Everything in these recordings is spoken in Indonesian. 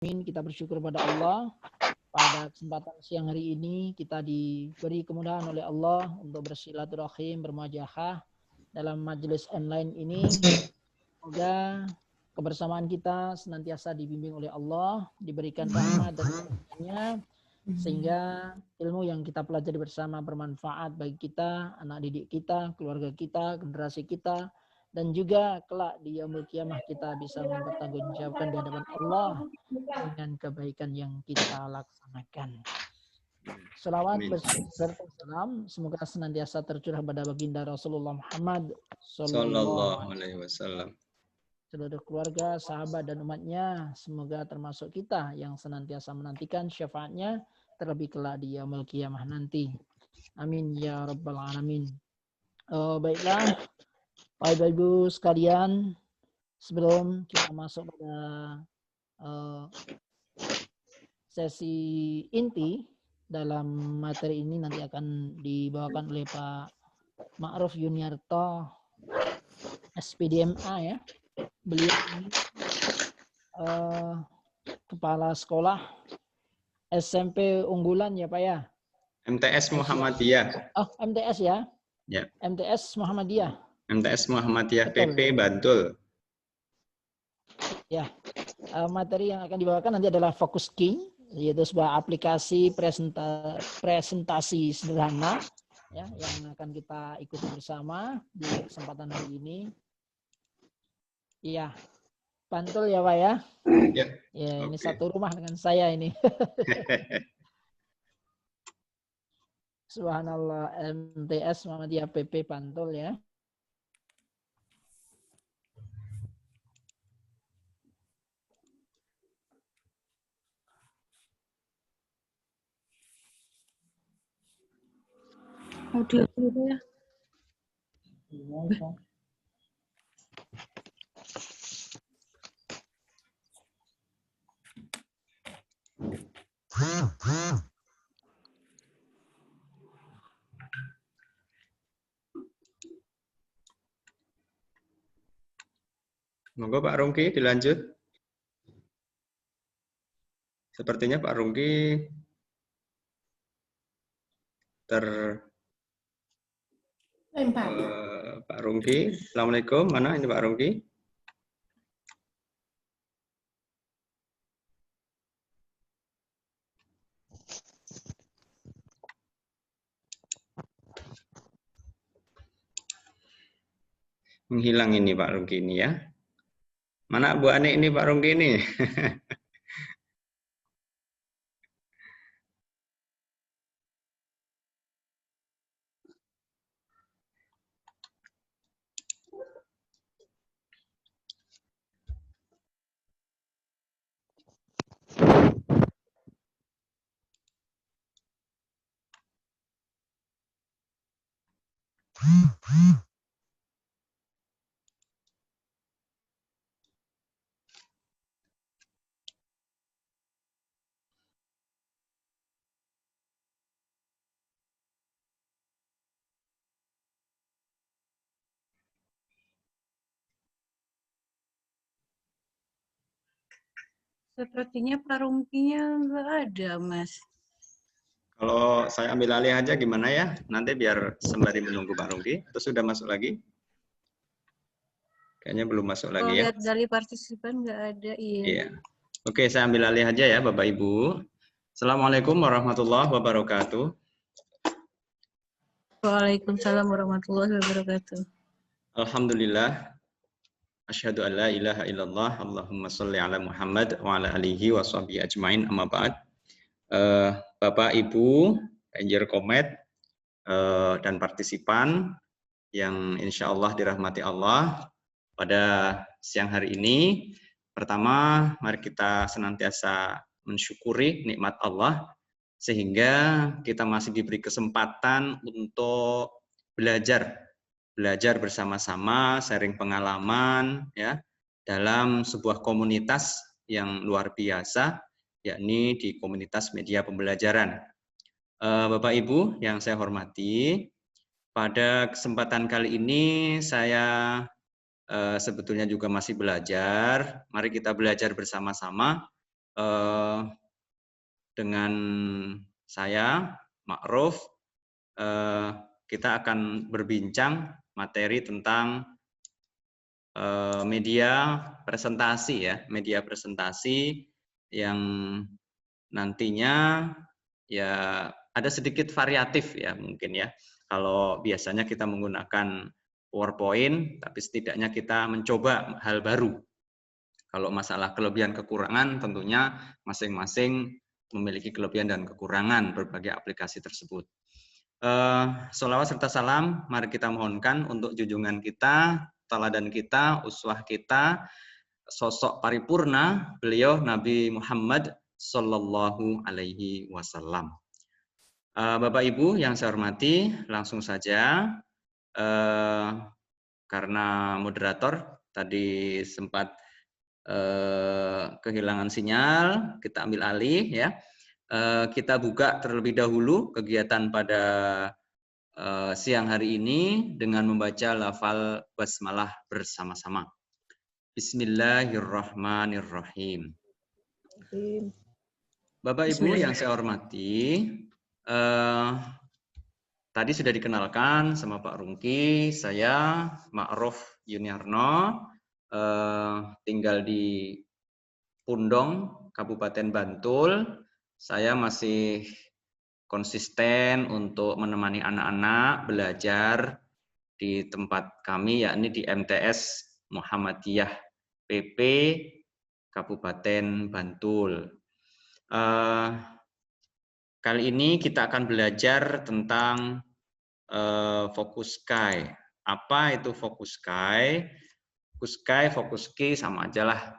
Kita bersyukur pada Allah pada kesempatan siang hari ini kita diberi kemudahan oleh Allah untuk bersilaturahim, bermuajahah dalam majelis online ini. Semoga kebersamaan kita senantiasa dibimbing oleh Allah, diberikan rahmat dan karunia-Nya, sehingga ilmu yang kita pelajari bersama bermanfaat bagi kita, anak didik kita, keluarga kita, generasi kita, dan juga kelak di yaumul qiyamah kita bisa mempertanggungjawabkan di hadapan Allah dengan kebaikan yang kita laksanakan. Salawat beserta salam semoga senantiasa tercurah pada baginda Rasulullah Muhammad Sallallahu alaihi wasallam, seluruh keluarga, sahabat dan umatnya, semoga termasuk kita yang senantiasa menantikan syafaatnya terlebih kelak di yaumul qiyamah nanti. Amin ya rabbal alamin. Baiklah, Bapak Ibu sekalian, sebelum kita masuk pada sesi inti dalam materi ini nanti akan dibawakan oleh Pak Ma'ruf Yuniarto, SPDMA ya. Beliau ini kepala sekolah SMP unggulan ya Pak ya. MTS Muhammadiyah. Oh, MTS ya. Ya. MTS Muhammadiyah. MTS Muhammadiyah Betul. PP Bantul. Ya. Materi yang akan dibawakan nanti adalah Focus King, yaitu sebuah aplikasi presentasi sederhana ya yang akan kita ikuti bersama di kesempatan hari ini. Iya. Bantul ya Pak ya. Ya. Ya, ini satu rumah dengan saya ini. Subhanallah, MTS Muhammadiyah PP Bantul ya. Audio dulu ya. Monggo Pak Rungki dilanjut. Sepertinya Pak Rungki Pak Rungki, Assalamualaikum. Mana ini Pak Rungki? Menghilang ini Pak Rungki ini ya. Mana Bu Ani ini Pak Rungki ini? Sepertinya Pak Rungkinya nggak ada, Mas. Kalau saya ambil alih aja gimana ya? Nanti biar sembari menunggu Pak Rungki. Atau sudah masuk lagi? Kayaknya belum masuk Kalau lagi ya. lihat dari partisipan nggak ada, iya. Iya. Oke, saya ambil alih aja ya Bapak Ibu. Assalamualaikum warahmatullahi wabarakatuh. Waalaikumsalam warahmatullahi wabarakatuh. Alhamdulillah. Asyhadu an la ilaha illallah. Allahumma sholli ala Muhammad wa ala alihi wa sahbihi ajmain. Amma ba'd. Bapak Ibu, Ranger Komet dan partisipan yang insya Allah dirahmati Allah pada siang hari ini. Pertama, mari kita senantiasa mensyukuri nikmat Allah sehingga kita masih diberi kesempatan untuk belajar bersama-sama, sharing pengalaman ya dalam sebuah komunitas yang luar biasa, yakni di komunitas media pembelajaran. Bapak Ibu yang saya hormati, pada kesempatan kali ini saya sebetulnya juga masih belajar. Mari kita belajar bersama-sama dengan saya, Ma'ruf, kita akan berbincang materi tentang media presentasi ya, media presentasi yang nantinya ya ada sedikit variatif ya mungkin ya. Kalau biasanya kita menggunakan PowerPoint, tapi setidaknya kita mencoba hal baru. Kalau masalah kelebihan kekurangan tentunya masing-masing memiliki kelebihan dan kekurangan berbagai aplikasi tersebut. Sholawat serta salam mari kita mohonkan untuk junjungan kita, teladan kita, uswah kita, sosok paripurna beliau Nabi Muhammad Sallallahu Alaihi Wasallam. Bapak Ibu yang saya hormati, langsung saja karena moderator tadi sempat kehilangan sinyal, kita ambil alih ya. Kita buka terlebih dahulu kegiatan pada siang hari ini dengan membaca lafal basmalah bersama-sama. Bismillahirrahmanirrahim. Bapak Ibu yang saya hormati, tadi sudah dikenalkan sama Pak Rungki, saya Ma'ruf Yuniarno, tinggal di Pundong, Kabupaten Bantul. Saya masih konsisten untuk menemani anak-anak belajar di tempat kami, yakni di MTS Muhammadiyah PP Kabupaten Bantul. Kali ini kita akan belajar tentang fokus Sky. Apa itu fokus Sky? Fokus Sky, fokus key sama aja lah.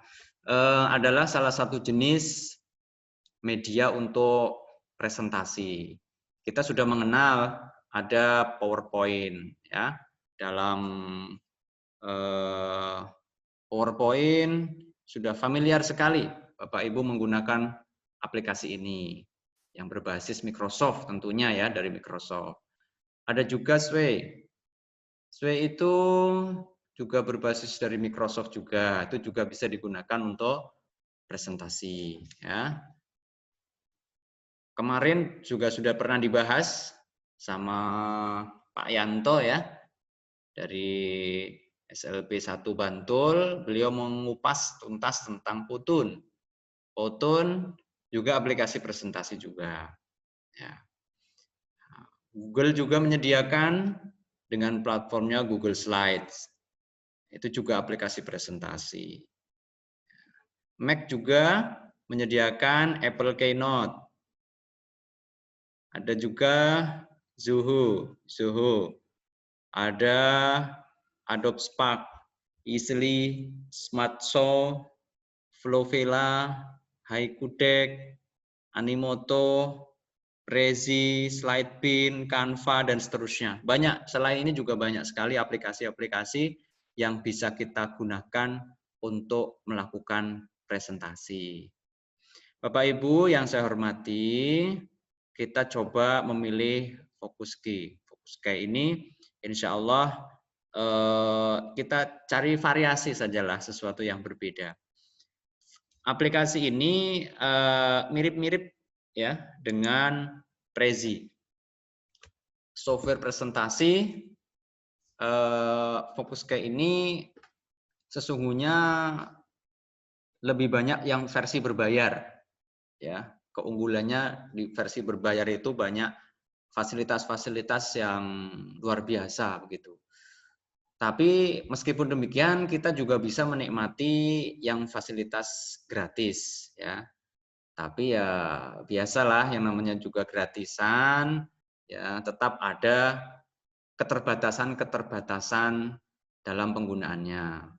Adalah salah satu jenis media untuk presentasi. Kita sudah mengenal ada PowerPoint ya. Dalam PowerPoint sudah familiar sekali Bapak Ibu menggunakan aplikasi ini yang berbasis Microsoft tentunya ya, dari Microsoft. Ada juga Sway. Sway itu juga berbasis dari Microsoft juga. Itu juga bisa digunakan untuk presentasi ya. Kemarin juga sudah pernah dibahas sama Pak Yanto ya, dari SLB 1 Bantul. Beliau mengupas tuntas tentang Putun. Putun juga aplikasi presentasi juga. Ya. Google juga menyediakan dengan platformnya Google Slides. Itu juga aplikasi presentasi. Mac juga menyediakan Apple Keynote. Ada juga Zoho. Ada Adobe Spark, Easily, Smart Show, Flowvela, Haiku Deck, Animoto, Prezi, Slidebin, Canva, dan seterusnya. Banyak, selain ini juga banyak sekali aplikasi-aplikasi yang bisa kita gunakan untuk melakukan presentasi. Bapak Ibu yang saya hormati, kita coba memilih fokus key. Fokus key ini insya Allah kita cari variasi sajalah, sesuatu yang berbeda. Aplikasi ini mirip-mirip ya dengan Prezi. Software presentasi fokus key ini sesungguhnya lebih banyak yang versi berbayar. Ya, keunggulannya di versi berbayar itu banyak fasilitas-fasilitas yang luar biasa begitu. Tapi meskipun demikian kita juga bisa menikmati yang fasilitas gratis ya. Tapi ya biasalah yang namanya juga gratisan ya, tetap ada keterbatasan-keterbatasan dalam penggunaannya.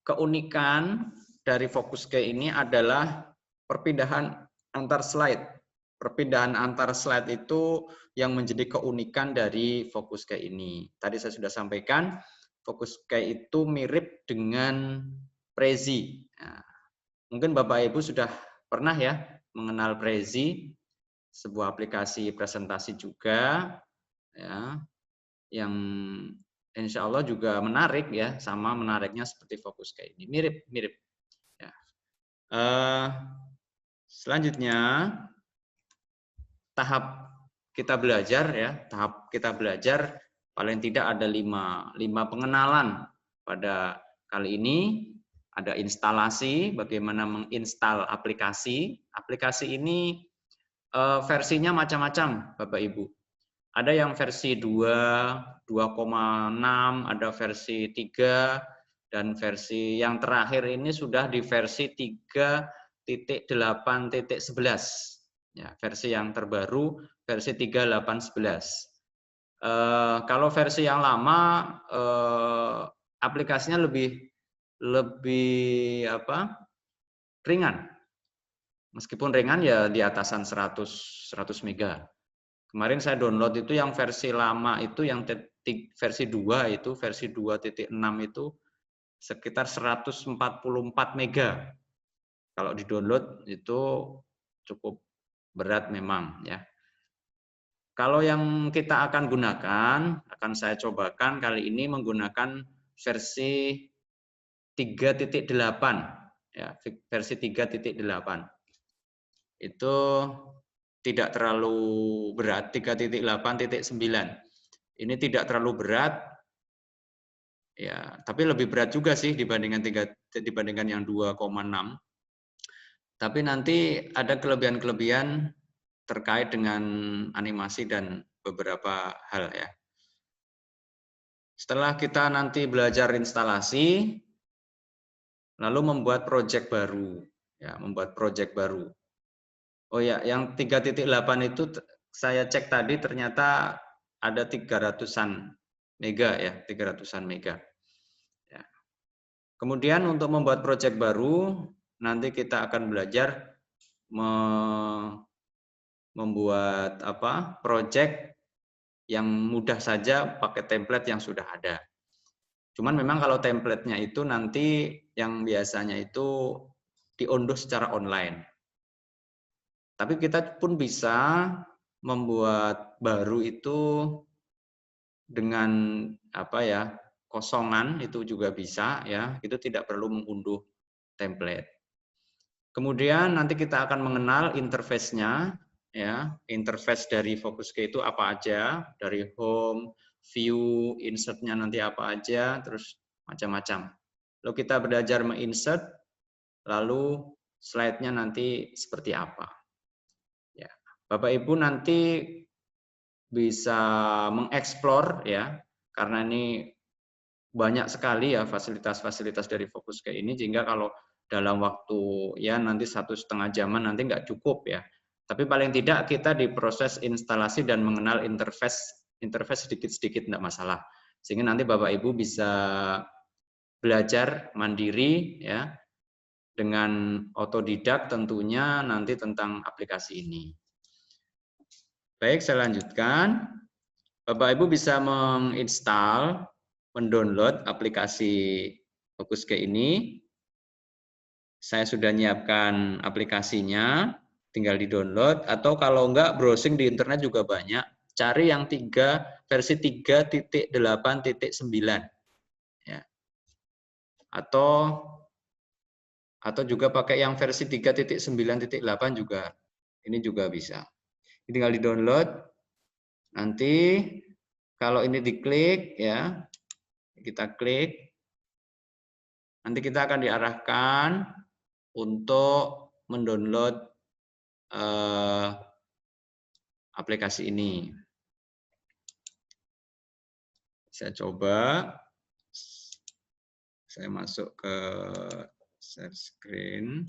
Keunikan dari fokus key ini adalah perpindahan antar slide. Perpindahan antar slide itu yang menjadi keunikan dari fokus key ini. Tadi saya sudah sampaikan, fokus key itu mirip dengan Prezi. Nah, mungkin Bapak Ibu sudah pernah ya mengenal Prezi, sebuah aplikasi presentasi juga, ya, yang insya Allah juga menarik ya, sama menariknya seperti fokus key ini, mirip-mirip. Ya. Selanjutnya tahap kita belajar ya, tahap kita belajar paling tidak ada lima pengenalan pada kali ini. Ada instalasi, bagaimana menginstal aplikasi. Aplikasi ini versinya macam-macam, Bapak Ibu. Ada yang versi 2, 2,6, ada versi 3, dan versi yang terakhir ini sudah di versi 3.8.11. Ya, versi yang terbaru, versi 3.8.11. Kalau versi yang lama, aplikasinya lebih ringan. Meskipun ringan ya di atasan 100 mega. Kemarin saya download itu yang versi lama itu, yang versi 2 itu, versi 2.6 itu sekitar 144 mega. Kalau di-download itu cukup berat memang ya. Kalau yang kita akan gunakan, akan saya cobakan kali ini menggunakan versi 3.8 ya, versi 3.8. Itu tidak terlalu berat, 3.8.9. Ini tidak terlalu berat. Ya, tapi lebih berat juga sih dibandingkan yang 2,6. Tapi nanti ada kelebihan-kelebihan terkait dengan animasi dan beberapa hal ya. Setelah kita nanti belajar instalasi, lalu membuat project baru, ya, membuat project baru. Oh ya, yang 3.8 itu saya cek tadi ternyata ada 300-an mega ya, 300-an mega. Ya. Kemudian untuk membuat project baru, nanti kita akan belajar membuat project yang mudah saja pakai template yang sudah ada. Cuman memang kalau template-nya itu nanti yang biasanya itu diunduh secara online. Tapi kita pun bisa membuat baru itu dengan kosongan, itu juga bisa ya. Itu tidak perlu mengunduh template. Kemudian nanti kita akan mengenal interface-nya ya. Interface dari Focus-K itu apa aja, dari home, view, insert-nya nanti apa aja, terus macam-macam. Lalu kita belajar menginsert, lalu slide-nya nanti seperti apa. Ya. Bapak Ibu nanti bisa mengeksplor ya, karena ini banyak sekali ya fasilitas-fasilitas dari Focus-K ini, sehingga kalau dalam waktu ya nanti 1,5 jaman nanti nggak cukup ya. Tapi paling tidak kita di proses instalasi dan mengenal interface sedikit-sedikit enggak masalah. Sehingga nanti Bapak Ibu bisa belajar mandiri ya, dengan otodidak tentunya nanti tentang aplikasi ini. Baik, saya lanjutkan. Bapak Ibu bisa menginstal, mendownload aplikasi Focus-K ini. Saya sudah nyiapkan aplikasinya, tinggal di-download, atau kalau enggak browsing di internet juga banyak. Cari yang versi 3.8.9 ya. Atau juga pakai yang versi 3.9.8 juga. Ini juga bisa. Tinggal di-download. Nanti kalau ini diklik ya, kita klik. Nanti kita akan diarahkan untuk mendownload aplikasi ini. Saya coba, saya masuk ke share screen.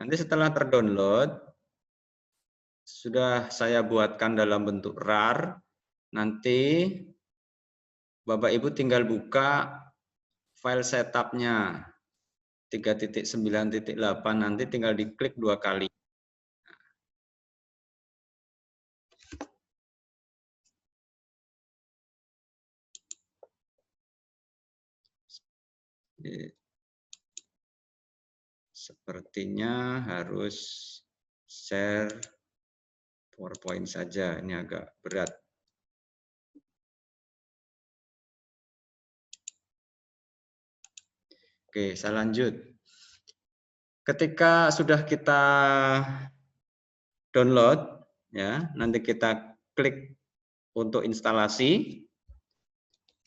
Nanti setelah terdownload, sudah saya buatkan dalam bentuk RAR. Nanti Bapak Ibu tinggal buka file setup-nya 3.9.8, nanti tinggal diklik 2 kali. Sepertinya harus share PowerPoint saja, ini agak berat. Oke, saya lanjut. Ketika sudah kita download, ya, nanti kita klik untuk instalasi.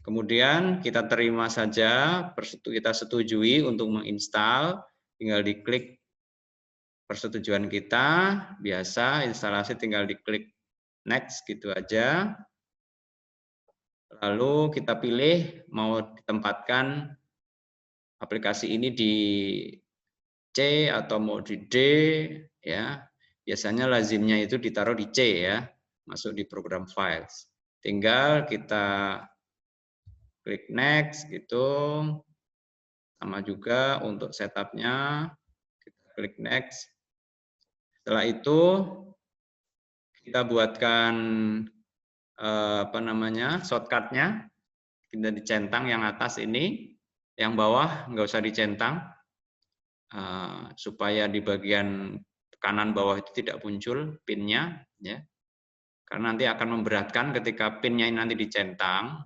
Kemudian kita terima saja, kita setujui untuk menginstal, tinggal diklik persetujuan kita, biasa instalasi tinggal diklik next gitu aja. Lalu kita pilih mau ditempatkan aplikasi ini di C atau mau di D, ya. Biasanya lazimnya itu ditaruh di C ya, masuk di program files. Tinggal kita klik next gitu. Sama juga untuk setupnya, kita klik next. Setelah itu kita buatkan shortcutnya, kita dicentang yang atas ini, yang bawah nggak usah dicentang, supaya di bagian kanan bawah itu tidak muncul pinnya, ya. Karena nanti akan memberatkan ketika pinnya ini nanti dicentang,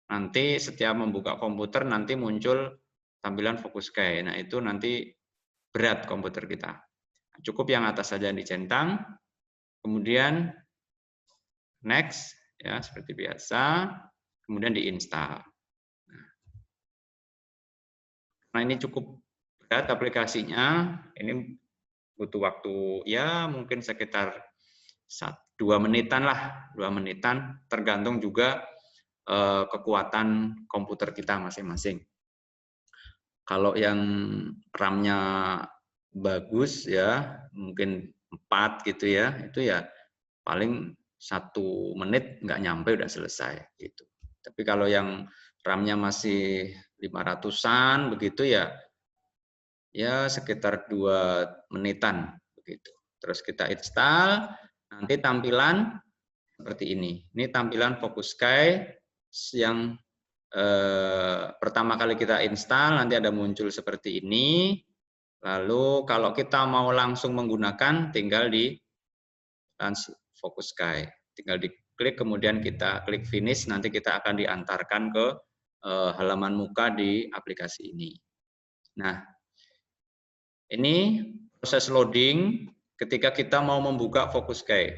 nanti setiap membuka komputer nanti muncul tampilan Focuskai. Nah itu nanti berat komputer kita. Cukup yang atas saja dicentang, kemudian next, ya seperti biasa, kemudian diinstal. Nah ini cukup berat aplikasinya, ini butuh waktu ya mungkin sekitar 2 menitan lah, 2 menitan, tergantung juga kekuatan komputer kita masing-masing. Kalau yang RAM-nya bagus ya, mungkin 4 gitu ya, itu ya paling 1 menit nggak nyampe udah selesai gitu. Tapi kalau yang RAM-nya masih 500-an begitu ya, ya sekitar 2 menitan begitu. Terus kita install, nanti tampilan seperti ini. Ini tampilan Focuskai yang pertama kali kita install nanti ada muncul seperti ini. Lalu kalau kita mau langsung menggunakan tinggal di Focuskai. Tinggal diklik kemudian kita klik finish, nanti kita akan diantarkan ke halaman muka di aplikasi ini. Nah, ini proses loading ketika kita mau membuka Focuskai.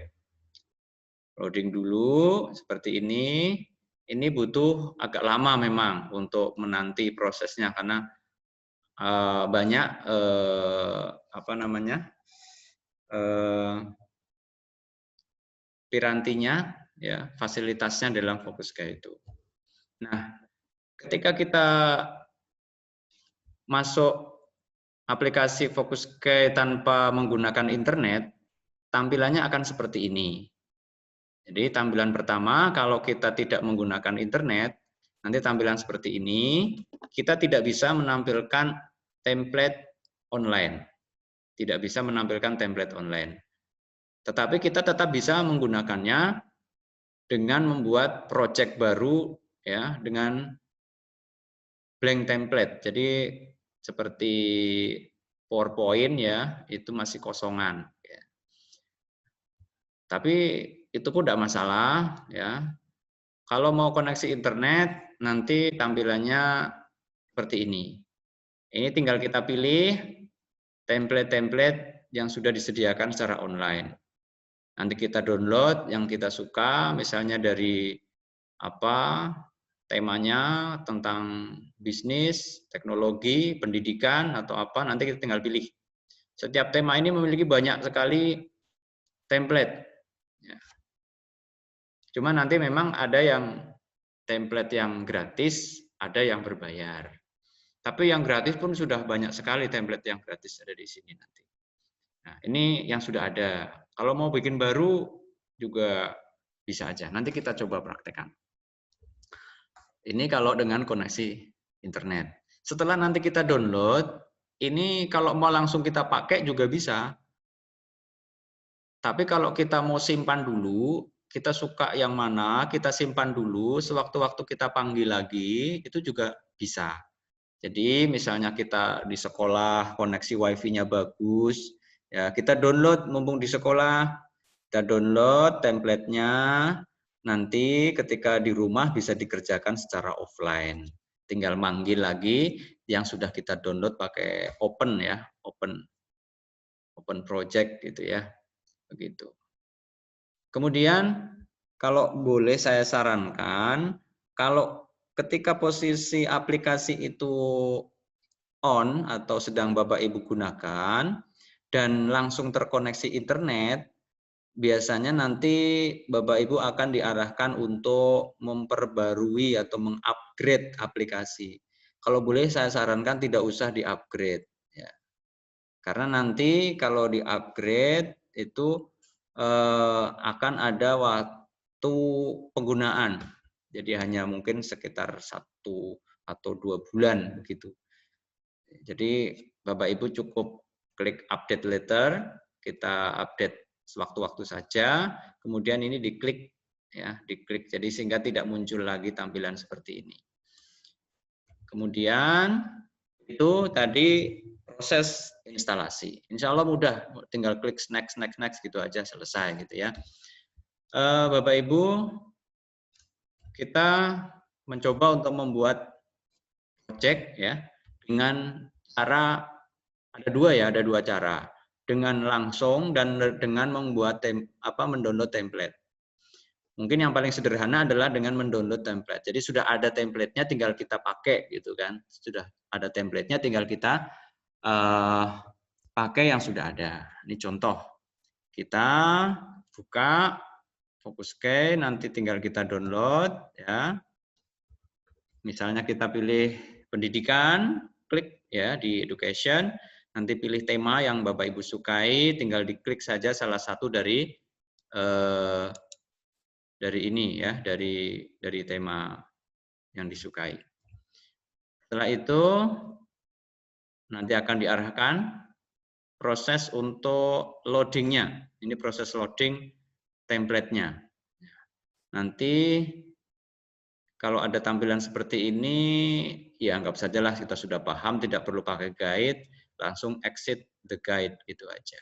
Loading dulu seperti ini. Ini butuh agak lama memang untuk menanti prosesnya karena banyak pirantinya, ya fasilitasnya dalam Focuskai itu. Nah, ketika kita masuk aplikasi Focuskai tanpa menggunakan internet, tampilannya akan seperti ini. Jadi tampilan pertama, kalau kita tidak menggunakan internet, nanti tampilan seperti ini, kita tidak bisa menampilkan template online. Tidak bisa menampilkan template online. Tetapi kita tetap bisa menggunakannya dengan membuat project baru ya dengan blank template. Jadi seperti PowerPoint ya, itu masih kosongan ya. Tapi itu pun tidak masalah ya. Kalau mau koneksi internet nanti tampilannya seperti ini. Ini tinggal kita pilih template-template yang sudah disediakan secara online. Nanti kita download yang kita suka, misalnya dari temanya tentang bisnis, teknologi, pendidikan atau apa, nanti kita tinggal pilih. Setiap tema ini memiliki banyak sekali template. Cuma nanti memang ada yang template yang gratis, ada yang berbayar. Tapi yang gratis pun sudah banyak sekali template yang gratis ada di sini nanti. Nah, ini yang sudah ada. Kalau mau bikin baru juga bisa aja. Nanti kita coba praktekkan. Ini kalau dengan koneksi internet. Setelah nanti kita download, ini kalau mau langsung kita pakai juga bisa. Tapi kalau kita mau simpan dulu, kita suka yang mana, kita simpan dulu, sewaktu-waktu kita panggil lagi, itu juga bisa. Jadi misalnya kita di sekolah, koneksi wifi-nya bagus, ya kita download mumpung di sekolah, kita download template-nya, nanti ketika di rumah bisa dikerjakan secara offline. tinggal manggil lagi yang sudah kita download pakai open ya, open project gitu ya, begitu. Kemudian kalau boleh saya sarankan, kalau ketika posisi aplikasi itu on atau sedang Bapak Ibu gunakan dan langsung terkoneksi internet, biasanya nanti Bapak Ibu akan diarahkan untuk memperbarui atau mengupgrade aplikasi. Kalau boleh saya sarankan tidak usah di-upgrade ya. Karena nanti kalau di-upgrade itu akan ada waktu penggunaan. Jadi hanya mungkin sekitar 1 atau 2 bulan begitu. Jadi Bapak Ibu cukup klik update later, kita update sewaktu-waktu saja, kemudian ini diklik ya, diklik jadi sehingga tidak muncul lagi tampilan seperti ini. Kemudian itu tadi proses instalasi. Insya Allah mudah, tinggal klik next gitu aja selesai gitu ya. Bapak Ibu, kita mencoba untuk membuat project ya dengan cara ada dua cara, dengan langsung dan dengan membuat mendownload template. Mungkin yang paling sederhana adalah dengan mendownload template. Jadi sudah ada template-nya, tinggal kita pakai gitu kan. Sudah ada template-nya, tinggal kita pakai yang sudah ada. Ini contoh. Kita buka Focuscape, nanti tinggal kita download ya. Misalnya kita pilih pendidikan, klik ya di education, nanti pilih tema yang Bapak Ibu sukai, tinggal diklik saja salah satu dari ini ya, dari tema yang disukai. Setelah itu nanti akan diarahkan proses untuk loadingnya. Ini proses loading template-nya. Nanti kalau ada tampilan seperti ini, ya anggap sajalah kita sudah paham, tidak perlu pakai guide, langsung exit the guide, gitu aja.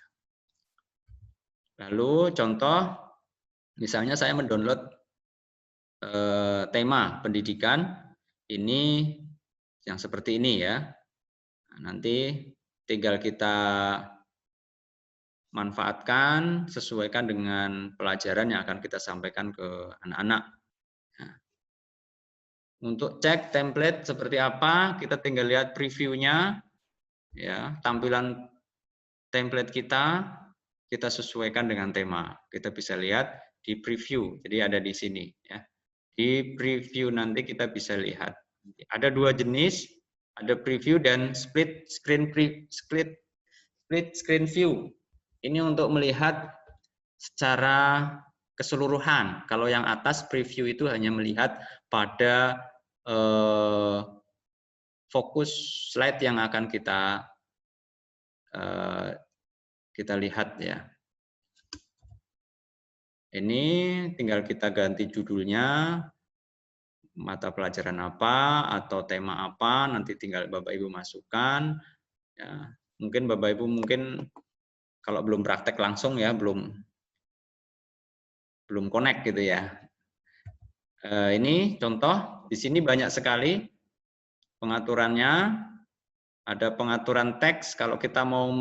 Lalu contoh, misalnya saya mendownload tema pendidikan, ini yang seperti ini ya. Nanti tinggal kita manfaatkan, sesuaikan dengan pelajaran yang akan kita sampaikan ke anak-anak. Nah, untuk cek template seperti apa, kita tinggal lihat previewnya, ya, tampilan template kita sesuaikan dengan tema. Kita bisa lihat di preview, jadi ada di sini. Ya. Di preview nanti kita bisa lihat. Ada dua jenis, ada preview dan split screen view. Ini untuk melihat secara keseluruhan. Kalau yang atas preview itu hanya melihat pada fokus slide yang akan kita lihat ya. Ini tinggal kita ganti judulnya, mata pelajaran apa atau tema apa, nanti tinggal Bapak Ibu masukkan. Ya, mungkin Bapak Ibu kalau belum praktek langsung ya, belum connect gitu ya. Ini contoh, di sini banyak sekali pengaturannya. Ada pengaturan teks, kalau kita mau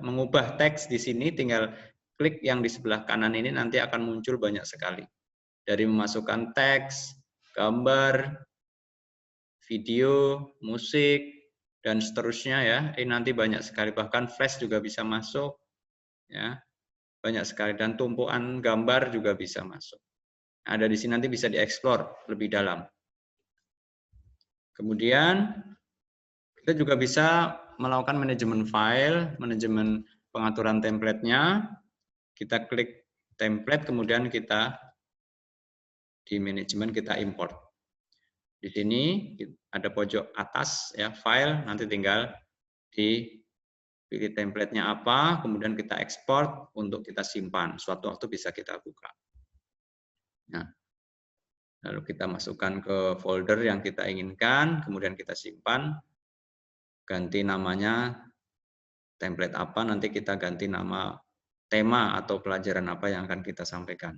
mengubah teks di sini, tinggal klik yang di sebelah kanan ini, nanti akan muncul banyak sekali. Dari memasukkan teks, gambar, video, musik, dan seterusnya ya. Ini nanti banyak sekali, bahkan flash juga bisa masuk. Ya, banyak sekali, dan tumpuan gambar juga bisa masuk. Ada di sini, nanti bisa dieksplor lebih dalam. Kemudian kita juga bisa melakukan manajemen file, manajemen pengaturan template-nya. Kita klik template, kemudian kita di manajemen kita import. Di sini ada pojok atas ya, file, nanti tinggal dipilih template-nya apa, kemudian kita ekspor untuk kita simpan. Suatu waktu bisa kita buka. Nah, lalu kita masukkan ke folder yang kita inginkan, kemudian kita simpan. Ganti namanya template apa, nanti kita ganti nama tema atau pelajaran apa yang akan kita sampaikan.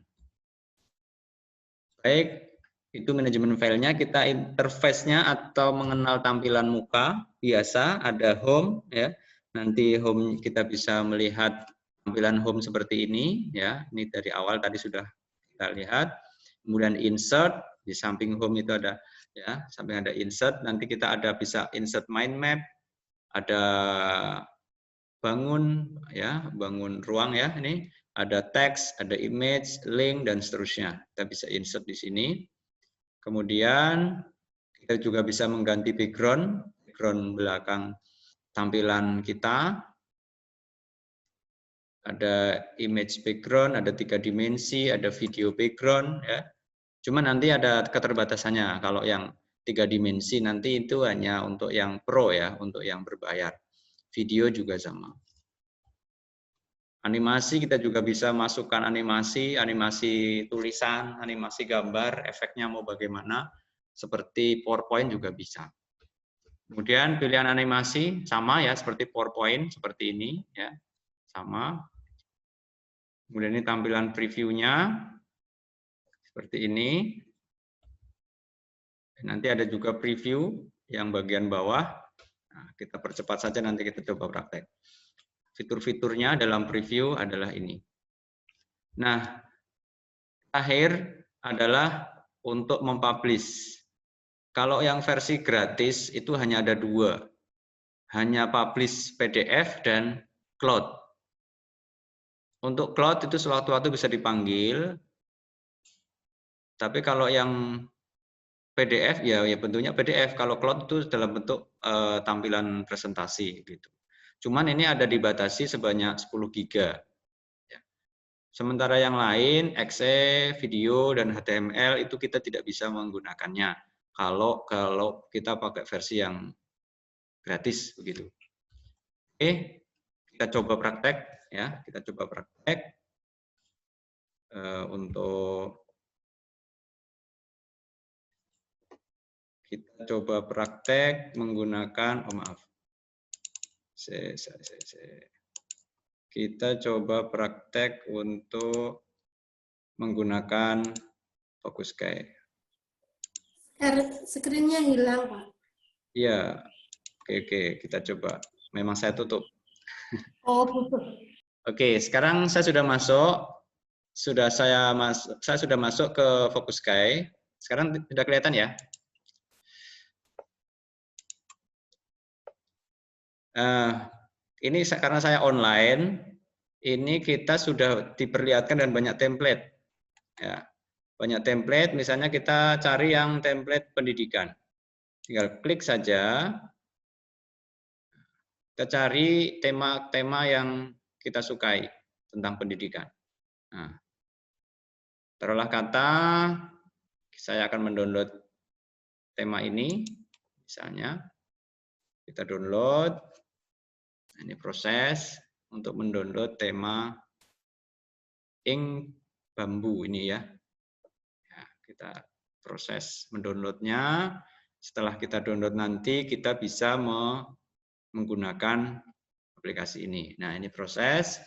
Baik, Itu manajemen filenya, kita interface-nya atau mengenal tampilan muka biasa, ada home ya. Nanti home kita bisa melihat tampilan home seperti ini ya. Ini dari awal tadi sudah kita lihat. Kemudian insert, di samping home itu ada ya, samping ada insert, nanti kita ada bisa insert mind map, ada bangun ya, bangun ruang ya, ini ada teks, ada image, link dan seterusnya. Kita bisa insert di sini. Kemudian kita juga bisa mengganti background belakang tampilan kita. Ada image background, ada 3 dimensi, ada video background ya. Cuma nanti ada keterbatasannya. Kalau yang 3 dimensi nanti itu hanya untuk yang pro ya, untuk yang berbayar. Video juga sama. Animasi kita juga bisa masukkan animasi, animasi tulisan, animasi gambar, efeknya mau bagaimana. Seperti PowerPoint juga bisa. Kemudian pilihan animasi sama ya, seperti PowerPoint, seperti ini ya, sama. Kemudian ini tampilan previewnya, seperti ini. Nanti ada juga preview yang bagian bawah. Nah, kita percepat saja, nanti kita coba praktek. Fitur-fiturnya dalam preview adalah ini. Nah, terakhir adalah untuk mempublish. Kalau yang versi gratis itu hanya ada 2. Hanya publish PDF dan cloud. Untuk cloud itu sewaktu-waktu bisa dipanggil. Tapi kalau yang PDF ya bentuknya PDF. Kalau cloud itu dalam bentuk tampilan presentasi gitu. Cuman ini ada dibatasi sebanyak 10 giga. Sementara yang lain, exe, video, dan HTML itu kita tidak bisa menggunakannya. Kalau kita pakai versi yang gratis begitu. Oke, kita coba praktek ya. Kita coba praktek untuk kita coba praktek menggunakan kita coba praktek untuk menggunakan Focuskai. Screen-nya hilang, Pak. Iya, oke, kita coba. Memang saya tutup. Oh, betul. Oke, sekarang saya sudah masuk. Saya sudah masuk ke Focuskai. Sekarang tidak kelihatan ya? Ini karena saya online, ini kita sudah diperlihatkan dan banyak template. Ya, banyak template, misalnya kita cari yang template pendidikan. Tinggal klik saja. Kita cari tema-tema yang kita sukai tentang pendidikan. Nah, taruhlah kata, saya akan mendownload tema ini, misalnya. Kita download. Ini proses untuk mendownload tema ink bambu ini ya. Kita proses mendownloadnya. Setelah kita download nanti kita bisa menggunakan aplikasi ini. Nah, ini proses.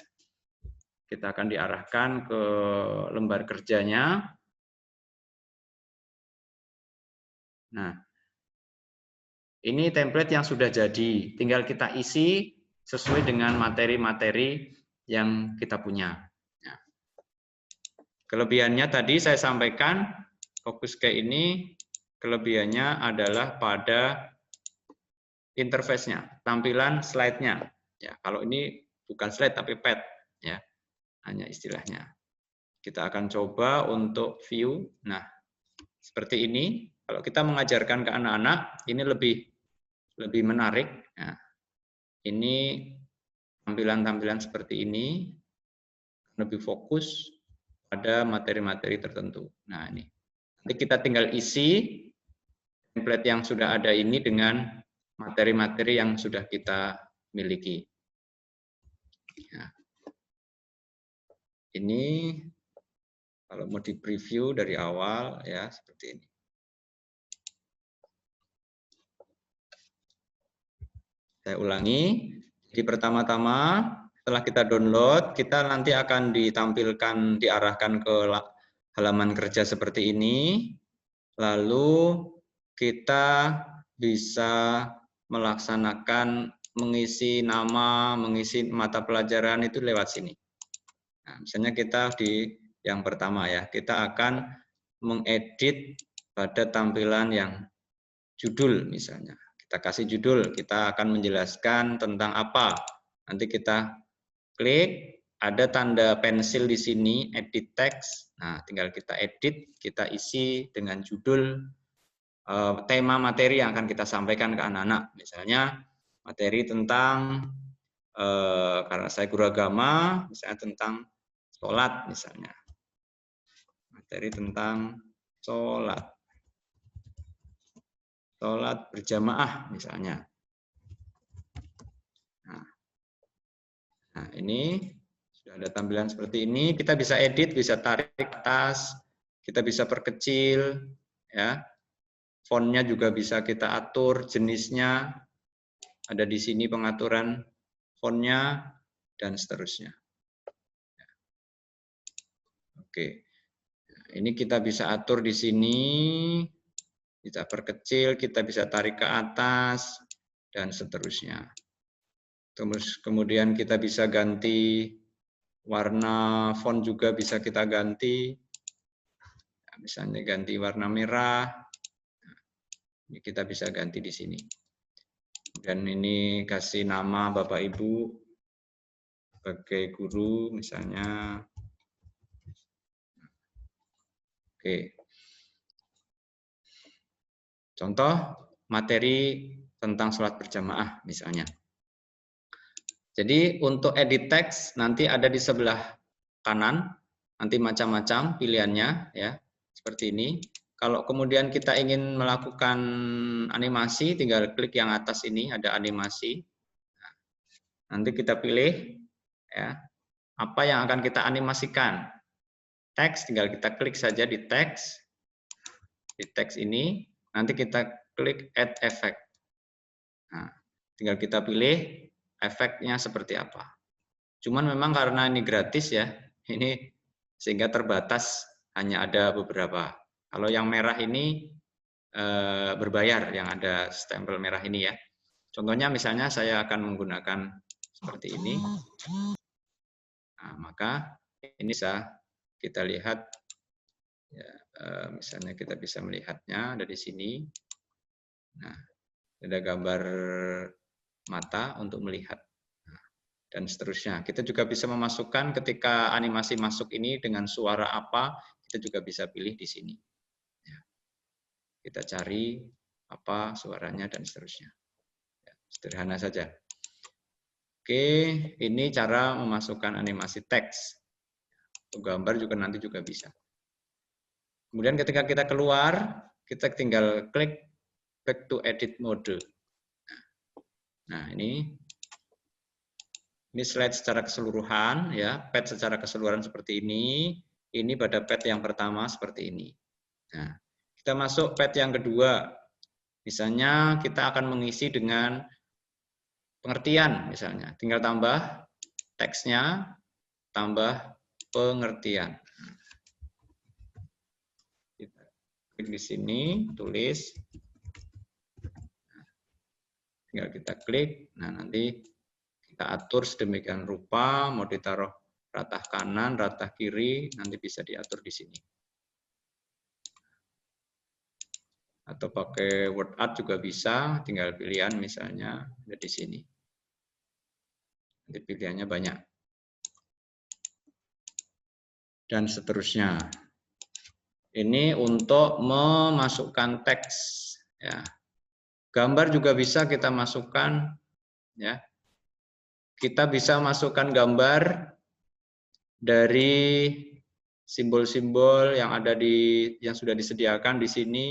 Kita akan diarahkan ke lembar kerjanya. Nah, ini template yang sudah jadi. Tinggal kita isi sesuai dengan materi-materi yang kita punya. Nah, kelebihannya tadi saya sampaikan, Focuskai ini kelebihannya adalah pada interface-nya, tampilan slide-nya. Ya, kalau ini bukan slide tapi pad, ya, hanya istilahnya. Kita akan coba untuk view. Nah, seperti ini. Kalau kita mengajarkan ke anak-anak, ini lebih menarik. Nah, ini tampilan-tampilan seperti ini lebih fokus pada materi-materi tertentu. Nah, ini nanti kita tinggal isi template yang sudah ada ini dengan materi-materi yang sudah kita miliki. Nah, ini kalau mau di preview dari awal ya seperti ini. Saya ulangi. Jadi pertama-tama setelah kita download, kita nanti akan ditampilkan, diarahkan ke halaman kerja seperti ini. Lalu kita bisa melaksanakan mengisi nama, mengisi mata pelajaran itu lewat sini. Nah, misalnya kita di yang pertama ya, kita akan mengedit pada tampilan yang judul misalnya. Kita kasih judul, kita akan menjelaskan tentang apa. Nanti kita klik, ada tanda pensil di sini, edit text. Nah, tinggal kita edit, kita isi dengan judul tema materi yang akan kita sampaikan ke anak-anak. Misalnya materi tentang karena saya guru agama, misalnya tentang sholat misalnya. Materi tentang sholat. Sholat berjamaah misalnya. Nah, ini sudah ada tampilan seperti ini. Kita bisa edit, bisa tarik ke atas, kita bisa perkecil, ya. Fontnya juga bisa kita atur, jenisnya ada di sini pengaturan fontnya dan seterusnya. Oke, nah, ini kita bisa atur di sini, kita perkecil, kita bisa tarik ke atas dan seterusnya. Terus kemudian kita bisa ganti warna font juga bisa kita ganti. Nah, misalnya ganti warna merah. Ini kita bisa ganti di sini. Dan ini kasih nama Bapak Ibu sebagai guru misalnya. Oke. Contoh materi tentang sholat berjamaah misalnya. Jadi untuk edit text nanti ada di sebelah kanan, nanti macam-macam pilihannya ya, seperti ini. Kalau kemudian kita ingin melakukan animasi, tinggal klik yang atas ini, ada animasi. Nanti kita pilih ya, apa yang akan kita animasikan. Teks, tinggal kita klik saja di teks. Di teks ini, nanti kita klik add effect. Nah, tinggal kita pilih efeknya seperti apa. Cuman memang karena ini gratis ya, ini sehingga terbatas, hanya ada beberapa. Kalau yang merah ini berbayar, yang ada stempel merah ini ya. Contohnya misalnya saya akan menggunakan seperti ini. Nah, maka ini bisa kita lihat, ya, misalnya kita bisa melihatnya dari sini. Nah, ada gambar mata untuk melihat. Dan seterusnya. Kita juga bisa memasukkan ketika animasi masuk ini dengan suara apa, kita juga bisa pilih di sini. Kita cari apa suaranya dan seterusnya. Sederhana saja. Oke, ini cara memasukkan animasi teks. Untuk gambar juga nanti juga bisa. Kemudian ketika kita keluar, kita tinggal klik back to edit mode. Nah, ini slide secara keseluruhan ya, pad secara keseluruhan seperti ini. Ini pada pad yang pertama seperti ini. Nah, kita masuk pad yang kedua. Misalnya kita akan mengisi dengan pengertian misalnya. Tinggal tambah teksnya, tambah pengertian. Kita klik di sini, tulis. Tinggal kita klik. Nah, nanti kita atur sedemikian rupa, mau ditaruh ratah kanan, ratah kiri, nanti bisa diatur di sini. Atau pakai word art juga bisa, tinggal pilihan misalnya ada di sini. Nanti pilihannya banyak. Dan seterusnya. Ini untuk memasukkan teks. Ya. Gambar juga bisa kita masukkan. Ya. Kita bisa masukkan gambar dari simbol-simbol yang ada yang sudah disediakan di sini.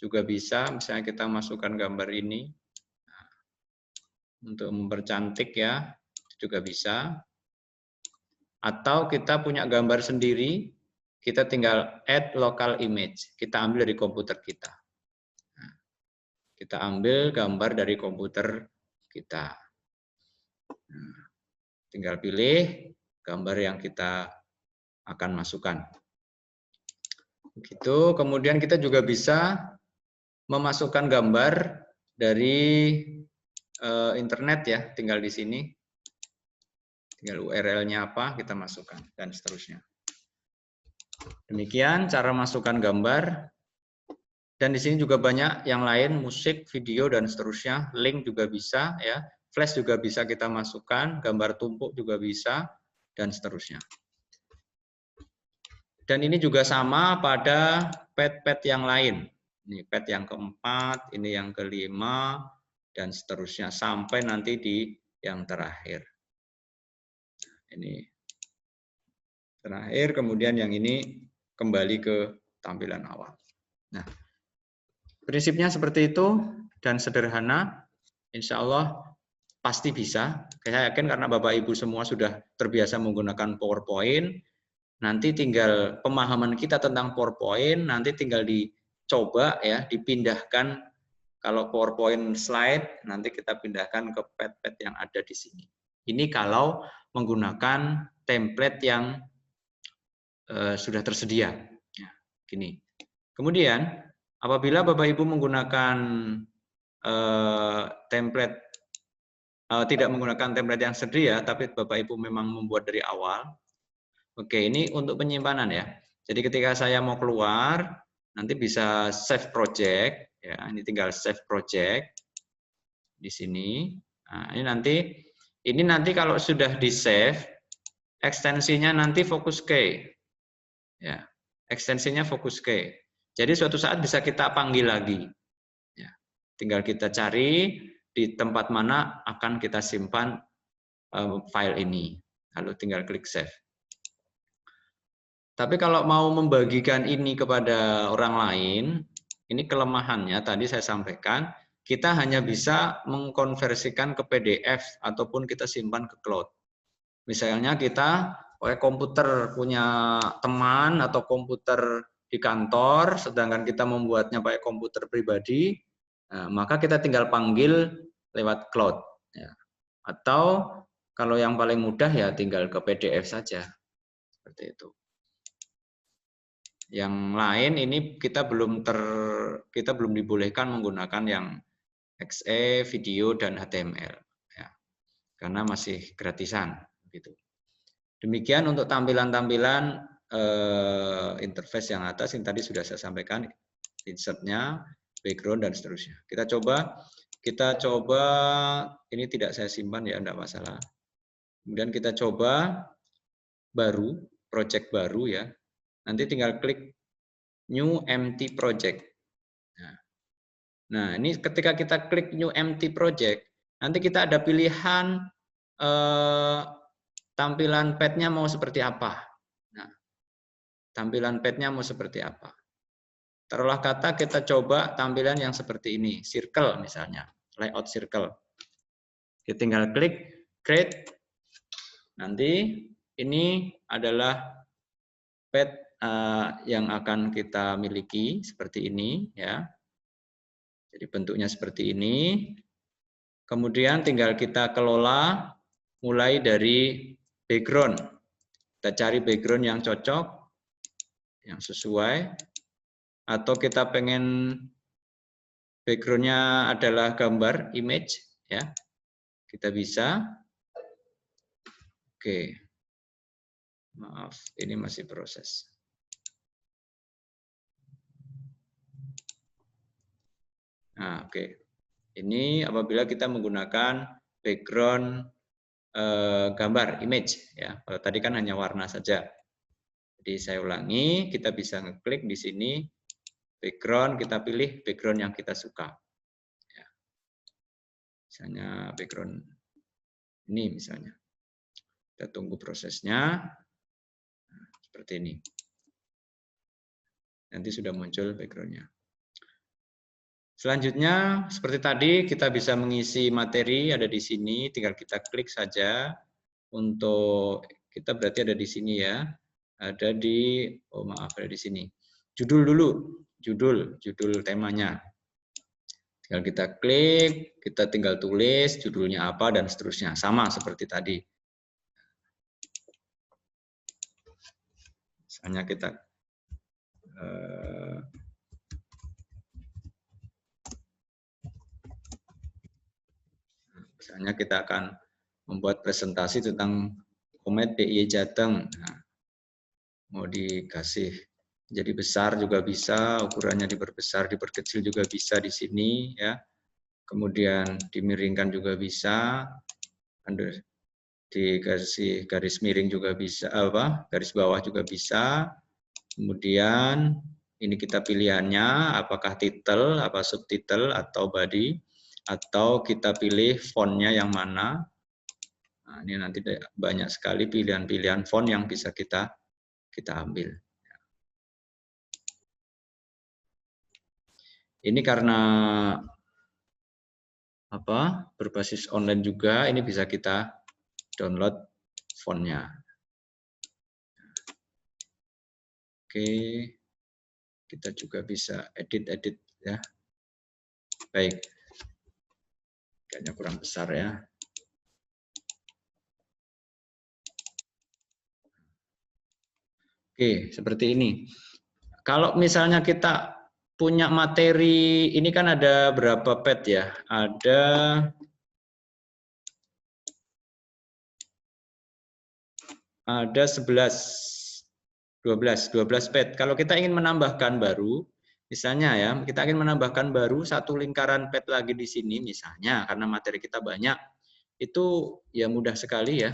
Juga bisa, misalnya kita masukkan gambar ini untuk mempercantik ya, juga bisa. Atau kita punya gambar sendiri, kita tinggal add local image, kita ambil dari komputer kita. Nah, kita ambil gambar dari komputer kita. Nah, tinggal pilih gambar yang kita akan masukkan. Begitu. Kemudian kita juga bisa memasukkan gambar dari internet ya, tinggal di sini. Tinggal URL-nya apa, kita masukkan, dan seterusnya. Demikian cara masukkan gambar. Dan di sini juga banyak yang lain, musik, video, dan seterusnya. Link juga bisa, ya. Flash juga bisa kita masukkan, gambar tumpuk juga bisa, dan seterusnya. Dan ini juga sama pada pad-pad yang lain. Ini pad yang keempat, ini yang kelima, dan seterusnya. Sampai nanti di yang terakhir. Ini terakhir, kemudian yang ini kembali ke tampilan awal. Nah, prinsipnya seperti itu dan sederhana. Insya Allah pasti bisa. Saya yakin karena Bapak Ibu semua sudah terbiasa menggunakan PowerPoint. Nanti tinggal pemahaman kita tentang PowerPoint, nanti tinggal dicoba ya, dipindahkan. Kalau PowerPoint slide, nanti kita pindahkan ke pad-pad yang ada di sini. Ini kalau menggunakan template yang sudah tersedia. Ya, gini. Kemudian, apabila Bapak Ibu menggunakan template, tidak menggunakan template yang sedia, tapi Bapak Ibu memang membuat dari awal. Oke, ini untuk penyimpanan ya. Jadi ketika saya mau keluar, nanti bisa save project. Ya, ini tinggal save project di sini. Nah, ini nanti kalau sudah di save, ekstensinya nanti fokus K. Ya, ekstensinya fokus K. Jadi suatu saat bisa kita panggil lagi. Ya, tinggal kita cari di tempat mana akan kita simpan file ini. Lalu tinggal klik save. Tapi kalau mau membagikan ini kepada orang lain, ini kelemahannya tadi saya sampaikan, kita hanya bisa mengkonversikan ke PDF ataupun kita simpan ke cloud. Misalnya kita pakai komputer punya teman atau komputer di kantor, sedangkan kita membuatnya pakai komputer pribadi, nah, maka kita tinggal panggil lewat cloud. Ya. Atau kalau yang paling mudah ya tinggal ke PDF saja, seperti itu. Yang lain ini kita belum dibolehkan menggunakan yang XE, video dan HTML, ya, karena masih gratisan, gitu. Demikian untuk tampilan-tampilan interface yang atas yang tadi sudah saya sampaikan, insertnya, background dan seterusnya. Kita coba ini tidak saya simpan ya, enggak masalah. Kemudian kita coba baru, project baru ya. Nanti tinggal klik new empty project. Nah, ini ketika kita klik new empty project, nanti kita ada pilihan tampilan pad-nya mau seperti apa. Nah, tampilan pad-nya mau seperti apa. Taruhlah kata kita coba tampilan yang seperti ini, circle misalnya, layout circle. Kita tinggal klik create. Nanti ini adalah pad yang akan kita miliki seperti ini ya. Jadi bentuknya seperti ini. Kemudian tinggal kita kelola mulai dari background. Kita cari background yang cocok, yang sesuai. Atau kita pengen backgroundnya adalah gambar, image, ya. Kita bisa. Oke. Maaf, ini masih proses. Nah, oke. Ini apabila kita menggunakan background gambar, image, ya. Kalau tadi kan hanya warna saja. Jadi saya ulangi, kita bisa ngeklik di sini background, kita pilih background yang kita suka. Ya. Misalnya background ini misalnya. Kita tunggu prosesnya. Nah, seperti ini. Nanti sudah muncul backgroundnya. Selanjutnya, seperti tadi, kita bisa mengisi materi ada di sini, tinggal kita klik saja. Untuk kita berarti ada di sini ya, ada di, oh maaf, ada di sini. Judul dulu, judul temanya. Tinggal kita klik, kita tinggal tulis judulnya apa dan seterusnya, sama seperti tadi. Misalnya kita Misalnya kita akan membuat presentasi tentang Komet DIY Jateng. Nah, mau dikasih jadi besar juga bisa, ukurannya diperbesar, diperkecil juga bisa di sini ya. Kemudian dimiringkan juga bisa, dikasih garis miring juga bisa, garis bawah juga bisa. Kemudian ini kita pilihannya apakah title, apa subtitle atau body, atau kita pilih fontnya yang mana. Nah, ini nanti banyak sekali pilihan-pilihan font yang bisa kita ambil. Ini karena berbasis online juga, ini bisa kita download fontnya. Oke, kita juga bisa edit ya. Baik, kayaknya kurang besar ya. Oke, seperti ini. Kalau misalnya kita punya materi, ini kan ada berapa pet ya? Ada 12 pet. Kalau kita ingin menambahkan baru, misalnya ya, kita ingin menambahkan baru satu lingkaran pet lagi di sini misalnya, karena materi kita banyak, itu ya mudah sekali ya.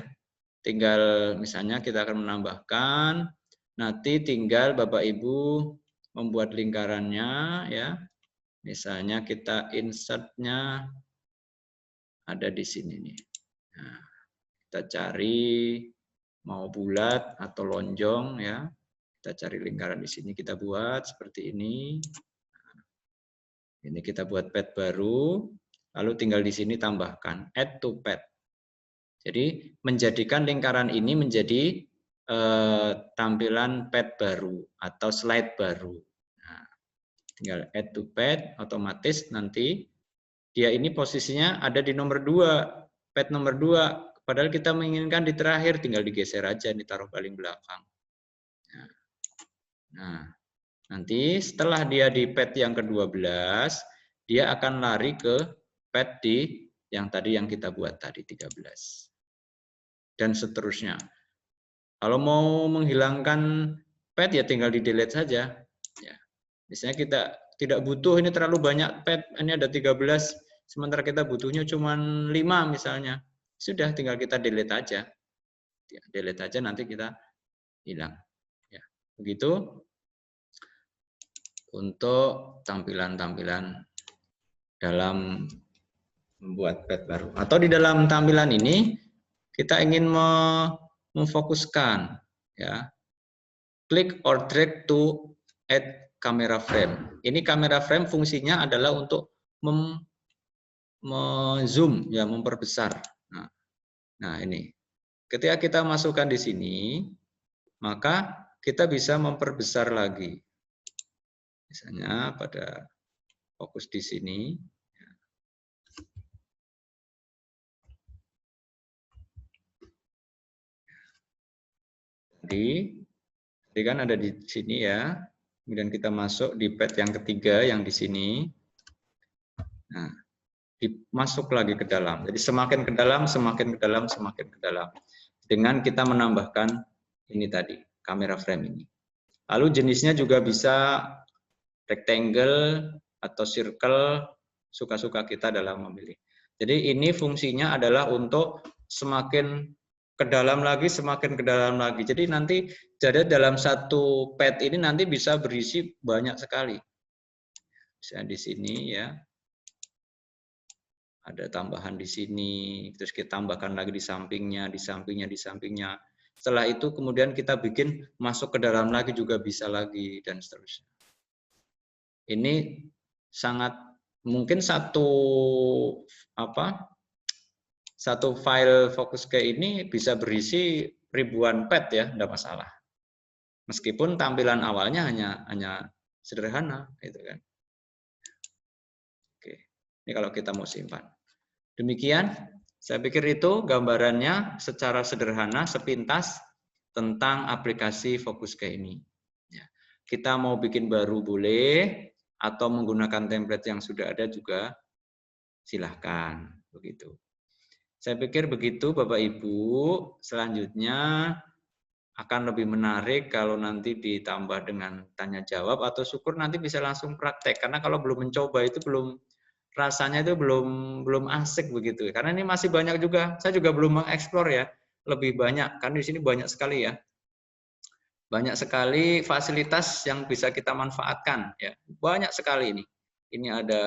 Tinggal misalnya kita akan menambahkan, nanti tinggal Bapak Ibu membuat lingkarannya ya. Misalnya kita insertnya ada di sini nih. Nah, kita cari mau bulat atau lonjong ya. Kita cari lingkaran di sini, kita buat seperti ini. Ini kita buat pet baru, lalu tinggal di sini tambahkan add to pet. Jadi menjadikan lingkaran ini menjadi tampilan pet baru atau slide baru. Nah, tinggal add to pet, otomatis nanti dia ini posisinya ada di nomor 2, pet nomor 2. Padahal kita menginginkan di terakhir, tinggal digeser aja, ditaruh paling belakang. Nah, nanti setelah dia di pet yang ke-12, dia akan lari ke pet di yang tadi yang kita buat tadi 13. Dan seterusnya. Kalau mau menghilangkan pet ya tinggal di delete saja. Ya. Misalnya kita tidak butuh, ini terlalu banyak pet, ini ada 13, sementara kita butuhnya cuma 5 misalnya. Sudah, tinggal kita delete aja. Ya, delete aja, nanti kita hilang. Ya, begitu untuk tampilan-tampilan dalam membuat pet baru. Atau di dalam tampilan ini kita ingin memfokuskan, ya. Klik or drag to add camera frame. Ini camera frame fungsinya adalah untuk zoom, ya, memperbesar. Nah, ini. Ketika kita masukkan di sini, maka kita bisa memperbesar lagi. Misalnya pada fokus di sini. Jadi kan ada di sini ya. Kemudian kita masuk di pet yang ketiga yang di sini. Nah, masuk lagi ke dalam. Jadi semakin ke dalam, semakin ke dalam, semakin ke dalam. Dengan kita menambahkan ini tadi, kamera frame ini. Lalu jenisnya juga bisa rectangle atau circle, suka-suka kita dalam memilih. Jadi ini fungsinya adalah untuk semakin ke dalam lagi, semakin ke dalam lagi. Jadi nanti jadi dalam satu pet ini nanti bisa berisi banyak sekali. Misalnya di sini ya. Ada tambahan di sini, terus kita tambahkan lagi di sampingnya, di sampingnya, di sampingnya. Setelah itu kemudian kita bikin masuk ke dalam lagi juga bisa lagi dan seterusnya. Ini sangat mungkin satu file fokus kayak ini bisa berisi ribuan pet ya, tidak masalah. Meskipun tampilan awalnya hanya sederhana, gitu kan. Oke, ini kalau kita mau simpan. Demikian, saya pikir itu gambarannya secara sederhana, sepintas tentang aplikasi Focus K ini. kita mau bikin baru boleh, atau menggunakan template yang sudah ada juga silahkan. Begitu. Saya pikir begitu Bapak Ibu. Selanjutnya akan lebih menarik kalau nanti ditambah dengan tanya jawab, atau syukur nanti bisa langsung praktek. Karena kalau belum mencoba itu rasanya itu belum asik begitu. Karena ini masih banyak juga. Saya juga belum mengeksplor ya. Lebih banyak, karena di sini banyak sekali ya. Banyak sekali fasilitas yang bisa kita manfaatkan ya. Banyak sekali ini. Ini ada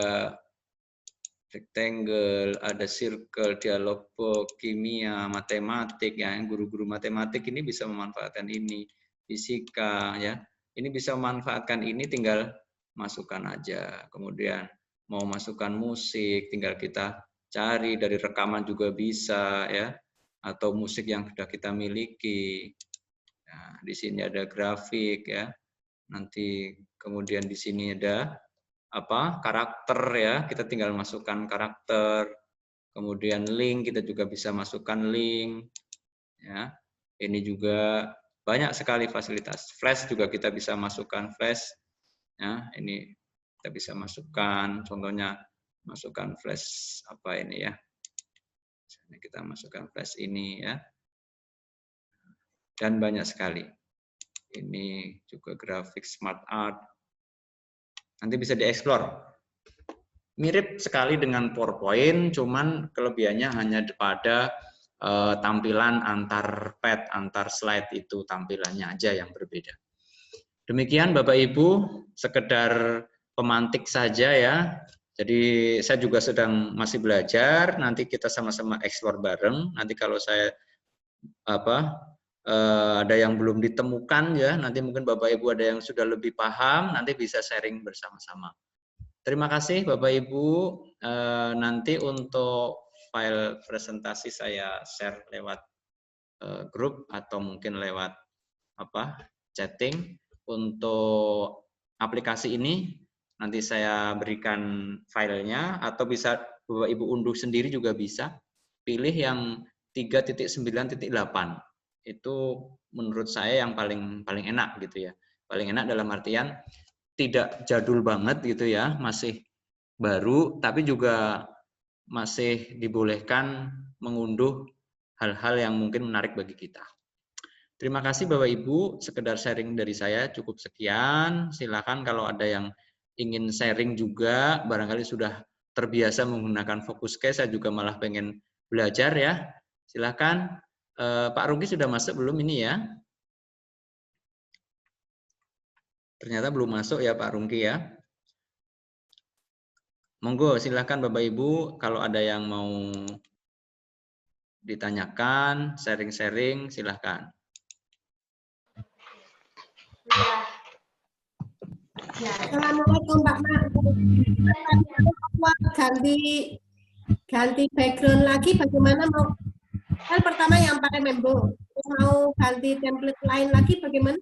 rectangle, ada circle, dialog box, kimia, matematik ya. Guru-guru matematik ini bisa memanfaatkan ini, fisika ya. Ini bisa memanfaatkan ini, tinggal masukkan aja. Kemudian mau masukkan musik, tinggal kita cari dari rekaman juga bisa ya. Atau musik yang sudah kita miliki. Nah, di sini ada grafik ya. Nanti kemudian di sini ada karakter ya, kita tinggal masukkan karakter. Kemudian link, kita juga bisa masukkan link ya. Ini juga banyak sekali fasilitas. Flash juga kita bisa masukkan flash ya. Ini kita bisa masukkan, contohnya masukkan flash apa ini ya. Misalnya kita masukkan flash ini ya. Dan banyak sekali. Ini juga grafik smart art. Nanti bisa dieksplor. Mirip sekali dengan PowerPoint, cuman kelebihannya hanya pada tampilan antar pad, antar slide itu tampilannya aja yang berbeda. Demikian Bapak Ibu, sekedar pemantik saja ya. Jadi saya juga sedang masih belajar, nanti kita sama-sama eksplor bareng. Nanti kalau saya ada yang belum ditemukan ya, nanti mungkin Bapak Ibu ada yang sudah lebih paham, nanti bisa sharing bersama-sama. Terima kasih Bapak Ibu. Nanti untuk file presentasi saya share lewat grup atau mungkin lewat chatting. Untuk aplikasi ini nanti saya berikan filenya, atau bisa Bapak Ibu unduh sendiri juga bisa. Pilih yang 3.9.8. Itu menurut saya yang paling enak gitu ya. Paling enak dalam artian tidak jadul banget gitu ya, masih baru, tapi juga masih dibolehkan mengunduh hal-hal yang mungkin menarik bagi kita. Terima kasih Bapak Ibu, sekedar sharing dari saya cukup sekian. Silakan kalau ada yang ingin sharing juga, barangkali sudah terbiasa menggunakan Focuscase, saya juga malah pengen belajar ya. Silakan. Pak Rugi sudah masuk belum ini ya? Ternyata belum masuk ya Pak Rungki ya. Monggo silakan Bapak Ibu, kalau ada yang mau ditanyakan, sharing-sharing silakan. Ya, Assalamualaikum Pak Mak. Ganti background lagi, bagaimana mau? Kan pertama yang pakai Membo, mau ganti template lain lagi bagaimana?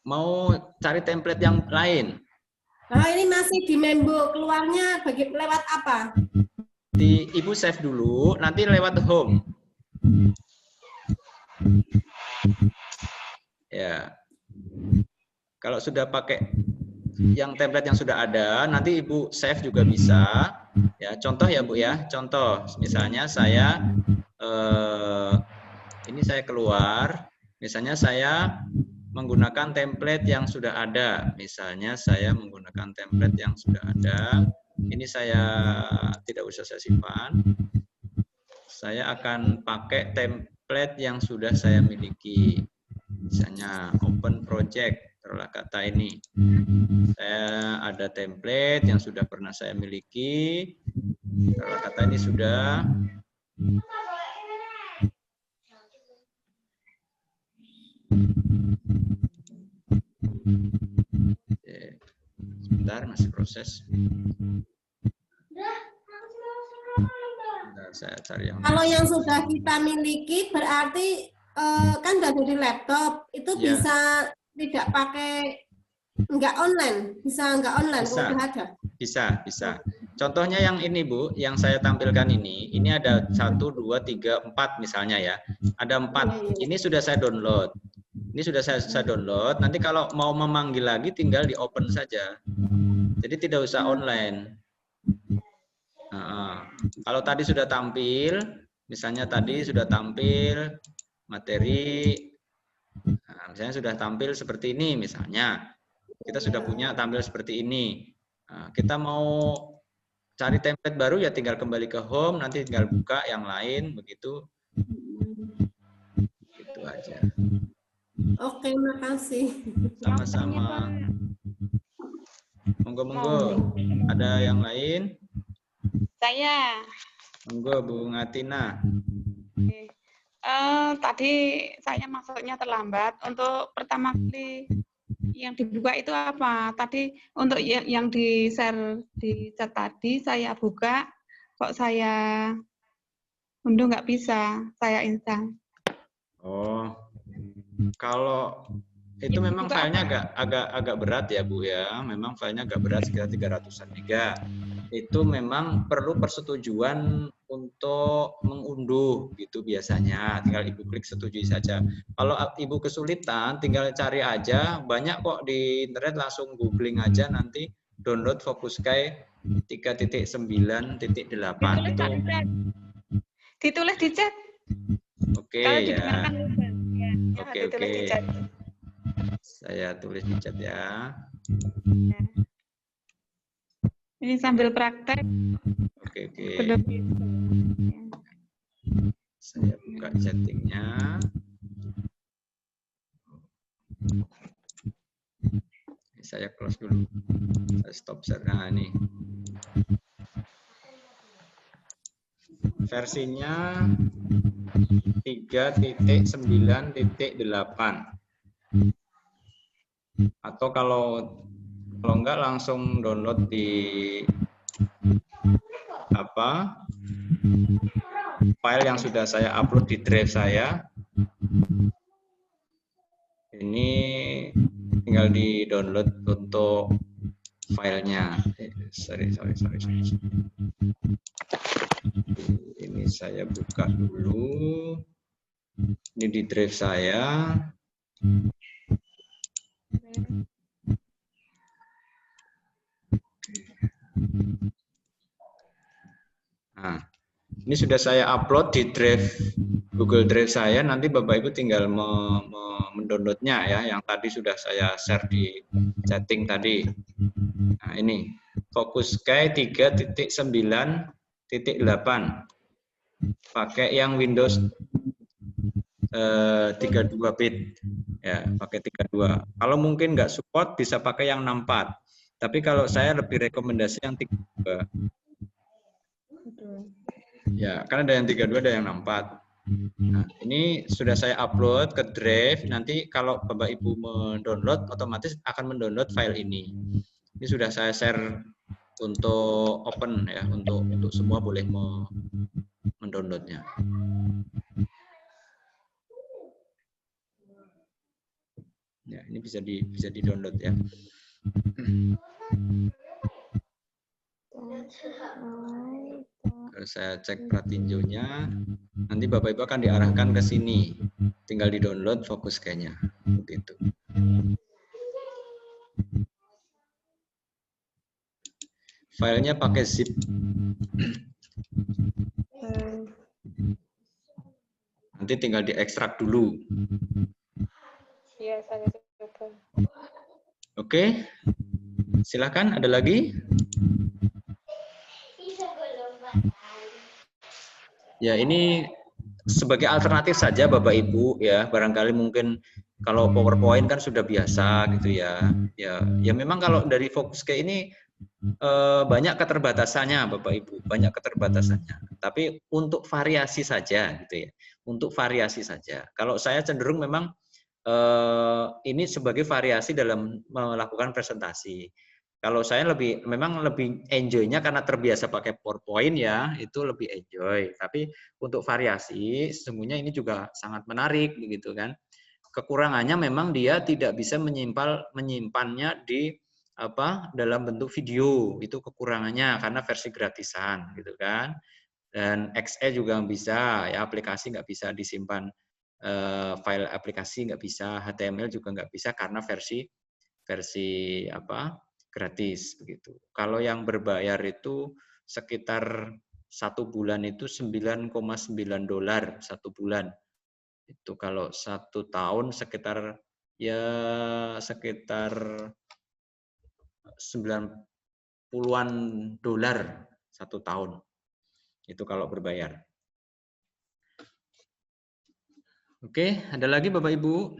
Mau cari template yang lain? Nah, ini masih di Membo, keluarnya lewat apa? Ibu save dulu, nanti lewat home. Ya. Kalau sudah pakai yang template yang sudah ada, nanti Ibu save juga bisa. Ya, contoh ya Bu ya, contoh. Misalnya saya ini saya keluar, misalnya saya menggunakan template yang sudah ada. Misalnya saya menggunakan template yang sudah ada. Ini saya tidak usah saya simpan. Saya akan pakai template yang sudah saya miliki. Misalnya open project, taruhlah kata ini. Saya ada template yang sudah pernah saya miliki. Taruhlah kata ini sudah. Sebentar, masih proses. Bentar, saya cari yang kalau yang sudah kita miliki berarti kan sudah di laptop, itu ya. Bisa tidak pakai nggak online, bisa nggak online Bisa. kalau sudah ada? Bisa. Contohnya yang ini Bu, yang saya tampilkan ini ada 1, 2, 3, 4 misalnya ya. Ada 4. Ini sudah saya download. Ini sudah saya download. Nanti kalau mau memanggil lagi tinggal di open saja. Jadi tidak usah online. Nah, kalau tadi sudah tampil, misalnya tadi sudah tampil materi, nah, misalnya sudah tampil seperti ini, misalnya kita sudah punya tampil seperti ini. Nah, kita mau cari template baru ya tinggal kembali ke home, nanti tinggal buka yang lain, begitu. Gitu aja. Oke, makasih. Sama-sama. Monggo-monggo. Ada yang lain? Saya. Monggo Bu Ngatina. Tadi saya masuknya terlambat. Untuk pertama kali yang dibuka itu apa? Tadi untuk yang di-share di chat tadi saya buka, kok saya unduh nggak bisa, saya install. Oh, kalau itu memang filenya agak berat ya Bu ya. Memang filenya agak berat sekitar 300-an mega. Itu memang perlu persetujuan untuk mengunduh gitu biasanya. Tinggal Ibu klik setujui saja. Kalau Ibu kesulitan tinggal cari aja, banyak kok di internet, langsung googling aja nanti download Focuskai 3.9.8 itu. Ditulis di chat. Oke ya. Oke. Saya tulis di chat ya. Ini sambil praktek. Oke. Saya buka chattingnya. Saya close dulu. Saya stop share. Nah, ini. Versinya 3.9.8. Atau kalau enggak langsung download di file yang sudah saya upload di drive saya. Ini tinggal di download untuk filenya. Sorry. Ini saya buka dulu. Ini di drive saya. Nah, ini sudah saya upload di drive Google Drive saya. Nanti Bapak Ibu tinggal mendownloadnya ya. Yang tadi sudah saya share di chatting tadi. Nah, ini Focuskai 3.9.8. Pakai yang Windows 32 bit ya, pakai 32. Kalau mungkin nggak support bisa pakai yang 64. Tapi kalau saya lebih rekomendasi yang 32. Ya, karena ada yang 32 ada yang 64. Nah, ini sudah saya upload ke drive. Nanti kalau Bapak Ibu mendownload otomatis akan mendownload file ini. Ini sudah saya share untuk open ya, untuk semua boleh mendownloadnya. Ya, ini bisa di download ya. Kalau saya cek pratinjonya, nanti Bapak Ibu akan diarahkan ke sini. Tinggal di download Focuskai-nya. Begitu. Filenya pakai zip. Nanti tinggal diekstrak dulu. Iya, saya coba. Oke. Silakan, ada lagi? Ya, ini sebagai alternatif saja Bapak Ibu ya. Barangkali mungkin kalau PowerPoint kan sudah biasa gitu ya. Ya memang kalau dari Focuskai ini banyak keterbatasannya Bapak Ibu, banyak keterbatasannya. Tapi untuk variasi saja gitu ya. Untuk variasi saja. Kalau saya cenderung memang ini sebagai variasi dalam melakukan presentasi. Kalau saya memang lebih enjoy-nya karena terbiasa pakai PowerPoint ya, itu lebih enjoy. Tapi untuk variasi, sesungguhnya ini juga sangat menarik begitu kan. Kekurangannya memang dia tidak bisa menyimpannya di dalam bentuk video, itu kekurangannya karena versi gratisan gitu kan. Dan XE juga bisa ya, aplikasi nggak bisa disimpan file aplikasi nggak bisa, HTML juga nggak bisa karena versi apa gratis begitu. Kalau yang berbayar itu sekitar 1 bulan itu $9,9 1 bulan. Itu kalau 1 tahun sekitar 90-an dolar 1 tahun. Itu kalau berbayar. Oke, ada lagi Bapak Ibu?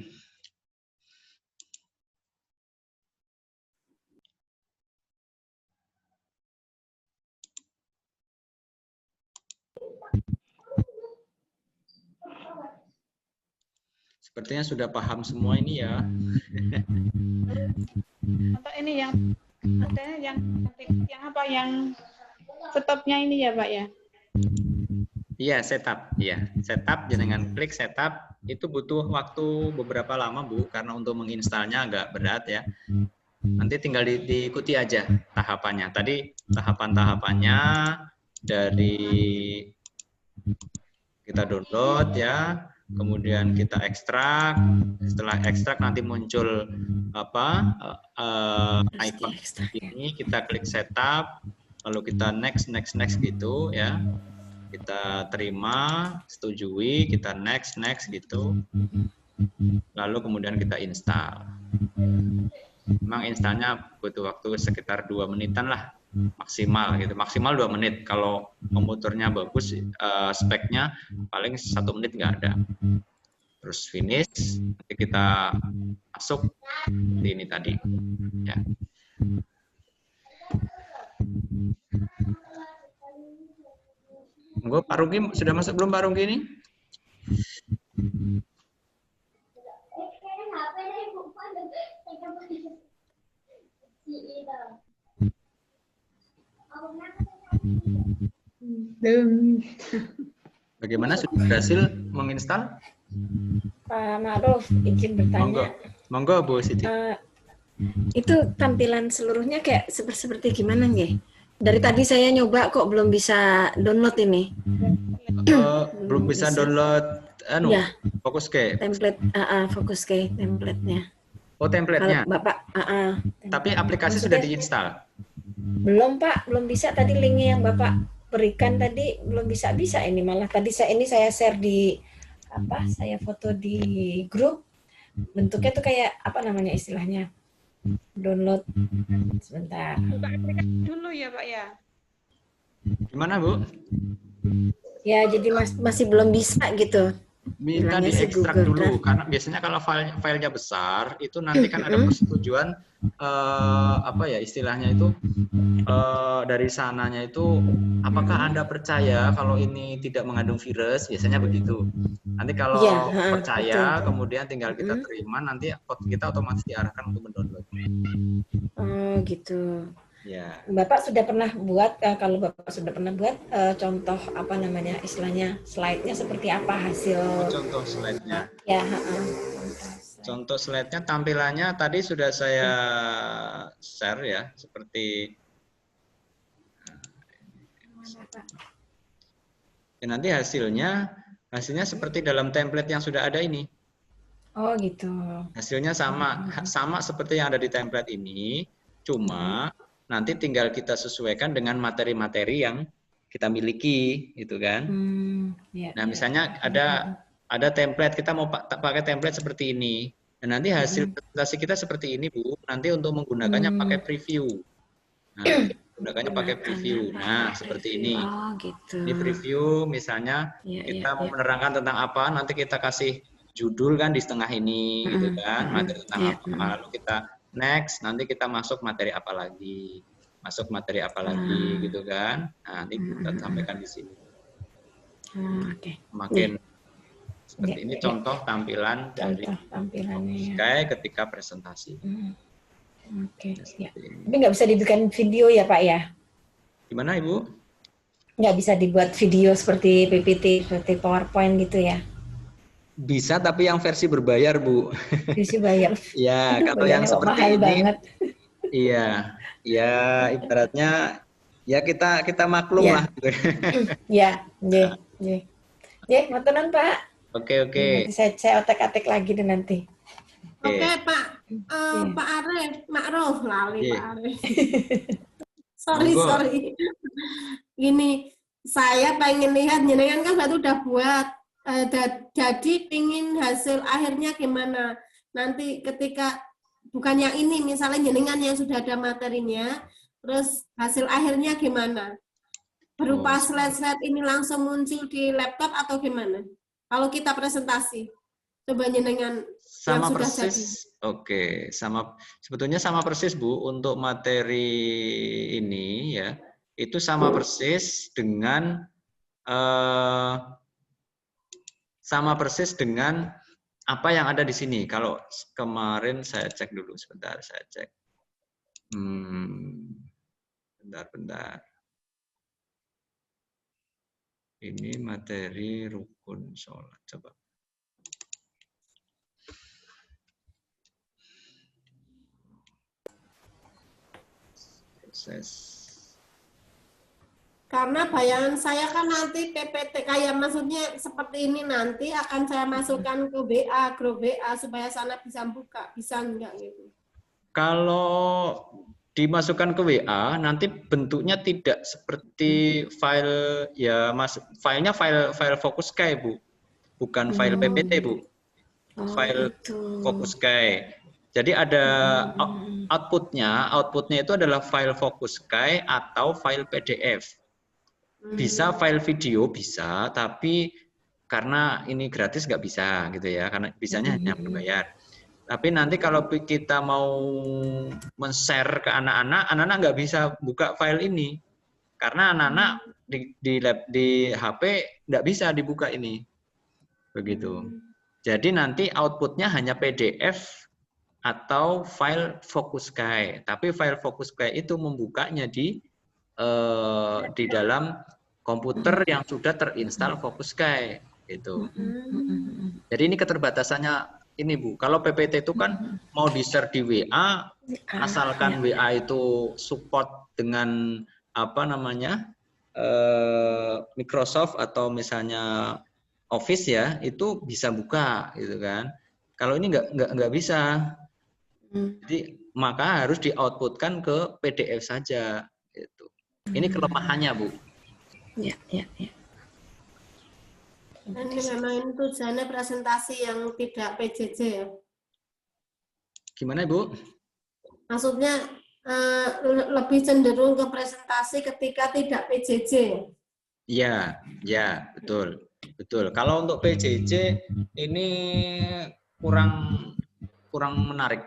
Sepertinya sudah paham semua ini ya. Untuk ini yang ada yang apa yang stopnya ini ya Pak ya? Iya, setup. Iya, setup dengan klik setup itu butuh waktu beberapa lama, Bu, karena untuk menginstalnya agak berat ya. Nanti tinggal diikuti aja tahapannya. Tadi tahapan-tahapannya dari kita download ya, kemudian kita ekstrak. Setelah ekstrak nanti muncul apa icon ini, kita klik setup, lalu kita next gitu ya. Kita terima, setujui, kita next gitu. Lalu kemudian kita install. Memang installnya butuh waktu sekitar 2 menitan lah maksimal gitu. Maksimal 2 menit. Kalau komputernya bagus, speknya paling 1 menit nggak ada. Terus finish, nanti kita masuk di ini tadi. Ya. Monggo Pak Runggi, sudah masuk belum Pak Runggi ini? Bagaimana, sudah berhasil menginstal? Pak Ma'ruf, izin bertanya. Monggo Bu Siti. Itu tampilan seluruhnya kayak seperti gimana nggih? Dari tadi saya nyoba kok belum bisa download ini. Belum bisa download ya, fokus ke template, fokus ke template-nya. Oh, template-nya. Kalau Bapak, Tapi aplikasi sudah diinstal? Belum Pak, belum bisa. Tadi linknya yang Bapak berikan tadi belum bisa ini, malah tadi saya share di saya foto di grup, bentuknya tuh kayak apa namanya istilahnya, download sebentar. Buka aplikasi dulu ya Pak ya. Gimana Bu? Ya jadi masih belum bisa gitu. Minta diekstrak dulu, karena biasanya kalau filenya besar itu nanti kan ada persetujuan istilahnya itu dari sananya itu, apakah Anda percaya kalau ini tidak mengandung virus, biasanya begitu. Nanti kalau percaya betul. Kemudian tinggal kita terima, nanti kita otomatis diarahkan untuk mendownload. Oh gitu. Ya. Bapak sudah pernah buat, kalau Bapak sudah pernah buat contoh apa namanya istilahnya, slide-nya seperti apa hasil? Contoh slide-nya. Ya. Contoh slide-nya tampilannya tadi sudah saya share ya, seperti nanti hasilnya seperti dalam template yang sudah ada ini. Oh gitu. Hasilnya sama seperti yang ada di template ini, cuma nanti tinggal kita sesuaikan dengan materi-materi yang kita miliki, gitu kan? Nah, misalnya ada template, kita mau pakai template seperti ini. Dan nanti hasil presentasi kita seperti ini, Bu. Nanti untuk menggunakannya pakai preview. Nah, menggunakannya pakai preview. Nah, seperti ini. Oh, gitu. Ini preview, misalnya kita mau menerangkan tentang apa, nanti kita kasih judul kan di setengah ini, gitu kan? Materi tentang apa. Lalu kita next, nanti kita masuk materi apa lagi, gitu kan? Nah, nanti kita sampaikan di sini. Makin seperti ini contoh tampilan dari kayak ketika presentasi. Oke. Tapi nggak bisa dibikin video ya Pak ya? Gimana Ibu? Nggak bisa dibuat video seperti PPT, seperti PowerPoint gitu ya? Bisa, tapi yang versi berbayar, Bu. Versi bayar. Ya, kalau yang seperti mahal ini, banget. Iya, ya ibaratnya ya kita maklum lah. Ya, ya, matunan Pak. Oke. Nanti saya otak-atik lagi deh nanti. Oke, Pak. Pak Arif, Ma'ruf, lali Iya. Pak Arif. Monggo. sorry. Gini, saya pengen lihat jenengan kan berarti udah buat, jadi pingin hasil akhirnya gimana? Nanti ketika bukan yang ini, misalnya jenengan yang sudah ada materinya, terus hasil akhirnya gimana? Berupa slide-slide ini langsung muncul di laptop atau gimana? Kalau kita presentasi, coba jenengan Sama yang sudah persis. Oke, sebetulnya sama persis Bu untuk materi ini ya. Itu sama persis dengan apa yang ada di sini. Kalau kemarin saya cek dulu sebentar, saya cek. Bentar. Ini materi rukun sholat. Coba. Proses. Karena bayangan saya kan nanti PPT kayak maksudnya seperti ini nanti akan saya masukkan ke WA, grup WA supaya sana bisa buka, bisa enggak gitu. Kalau dimasukkan ke WA nanti bentuknya tidak seperti file ya filenya file fokus kayak Bu, bukan file PPT Bu, file fokus kayak. Jadi ada outputnya itu adalah file fokus kayak atau file PDF. Bisa file video bisa, tapi karena ini gratis nggak bisa gitu ya, karena bisanya hanya berbayar. Tapi nanti kalau kita mau men-share ke anak-anak nggak bisa buka file ini. Karena anak-anak di HP nggak bisa dibuka ini. Begitu. Jadi nanti outputnya hanya PDF atau file fokus kai. Tapi file fokus kai itu membukanya di dalam komputer yang sudah terinstall fokus kai. Gitu. Jadi ini keterbatasannya ini Bu, kalau PPT itu kan mau di-share di WA, asalkan WA itu support dengan apa namanya Microsoft atau misalnya Office ya, itu bisa buka gitu kan. Kalau ini nggak bisa, jadi maka harus di-outputkan ke PDF saja. Gitu. Ini kelemahannya Bu. Ya. Ini memang ini tujuannya presentasi yang tidak PJJ ya? Gimana Ibu? Maksudnya lebih cenderung ke presentasi ketika tidak PJJ. Ya, betul. Kalau untuk PJJ ini kurang menarik.